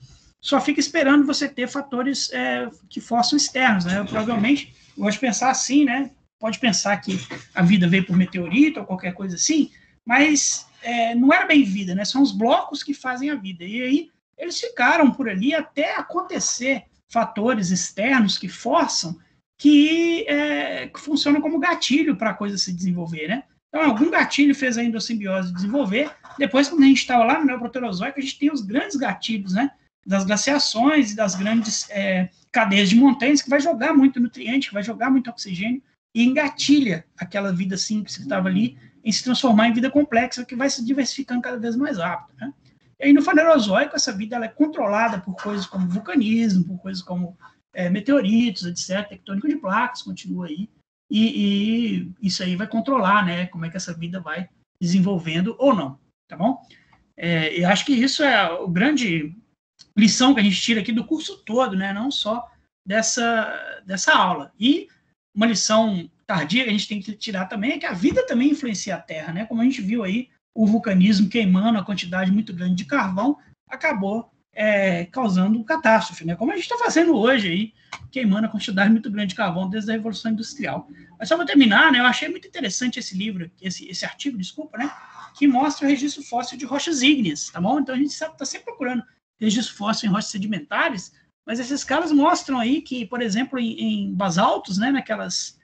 Só fica esperando você ter fatores que forçam externos, né? Provavelmente, eu gosto de pensar assim, né? Pode pensar que a vida veio por meteorito ou qualquer coisa assim, mas não era bem vida, né? São os blocos que fazem a vida. E aí eles ficaram por ali até acontecer fatores externos que forçam, que funcionam como gatilho para a coisa se desenvolver, né? Então, algum gatilho fez a endossimbiose desenvolver. Depois, quando a gente estava lá no Neoproterozoico, a gente tem os grandes gatilhos, né? Das glaciações e das grandes cadeias de montanhas, que vai jogar muito nutriente, que vai jogar muito oxigênio e engatilha aquela vida simples que estava ali em se transformar em vida complexa, que vai se diversificando cada vez mais rápido, né? E aí, no Fanerozoico, essa vida ela é controlada por coisas como vulcanismo, por coisas como meteoritos, etc., tectônico de placas, continua aí, e isso aí vai controlar, né, como é que essa vida vai desenvolvendo ou não, tá bom? Eu acho que isso é a grande lição que a gente tira aqui do curso todo, né, não só dessa aula. E uma lição tardia que a gente tem que tirar também é que a vida também influencia a Terra, né? Como a gente viu aí, o vulcanismo queimando a quantidade muito grande de carvão acabou causando catástrofe, né? Como a gente está fazendo hoje aí, queimando a quantidade muito grande de carvão desde a Revolução Industrial. Mas só para terminar, né? Eu achei muito interessante esse livro, esse artigo, desculpa, né? Que mostra o registro fóssil de rochas ígneas, tá bom? Então a gente está sempre procurando registro fóssil em rochas sedimentares, mas esses caras mostram aí que, por exemplo, em basaltos, né? Naquelas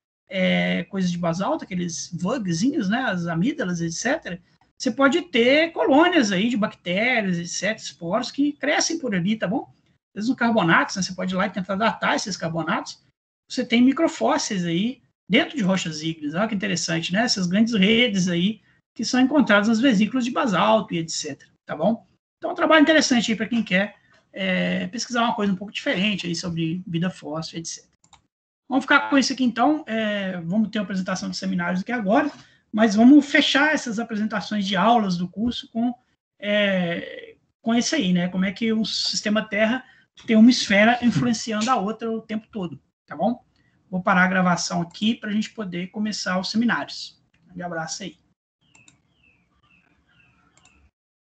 coisas de basalto, aqueles vugzinhos, né? As amígdalas, etc., você pode ter colônias aí de bactérias, etc., esporos que crescem por ali, tá bom? Às vezes no carbonatos, né, você pode ir lá e tentar datar esses carbonatos, você tem microfósseis aí dentro de rochas ígneas, olha que interessante, né? Essas grandes redes aí que são encontradas nas vesículas de basalto e etc., tá bom? Então é um trabalho interessante aí para quem quer pesquisar uma coisa um pouco diferente aí sobre vida fóssil, etc. Vamos ficar com isso aqui então, vamos ter uma apresentação de seminários aqui agora, mas vamos fechar essas apresentações de aulas do curso com isso aí, né? Como é que o sistema Terra tem uma esfera influenciando a outra o tempo todo, tá bom? Vou parar a gravação aqui para a gente poder começar os seminários. Um abraço aí.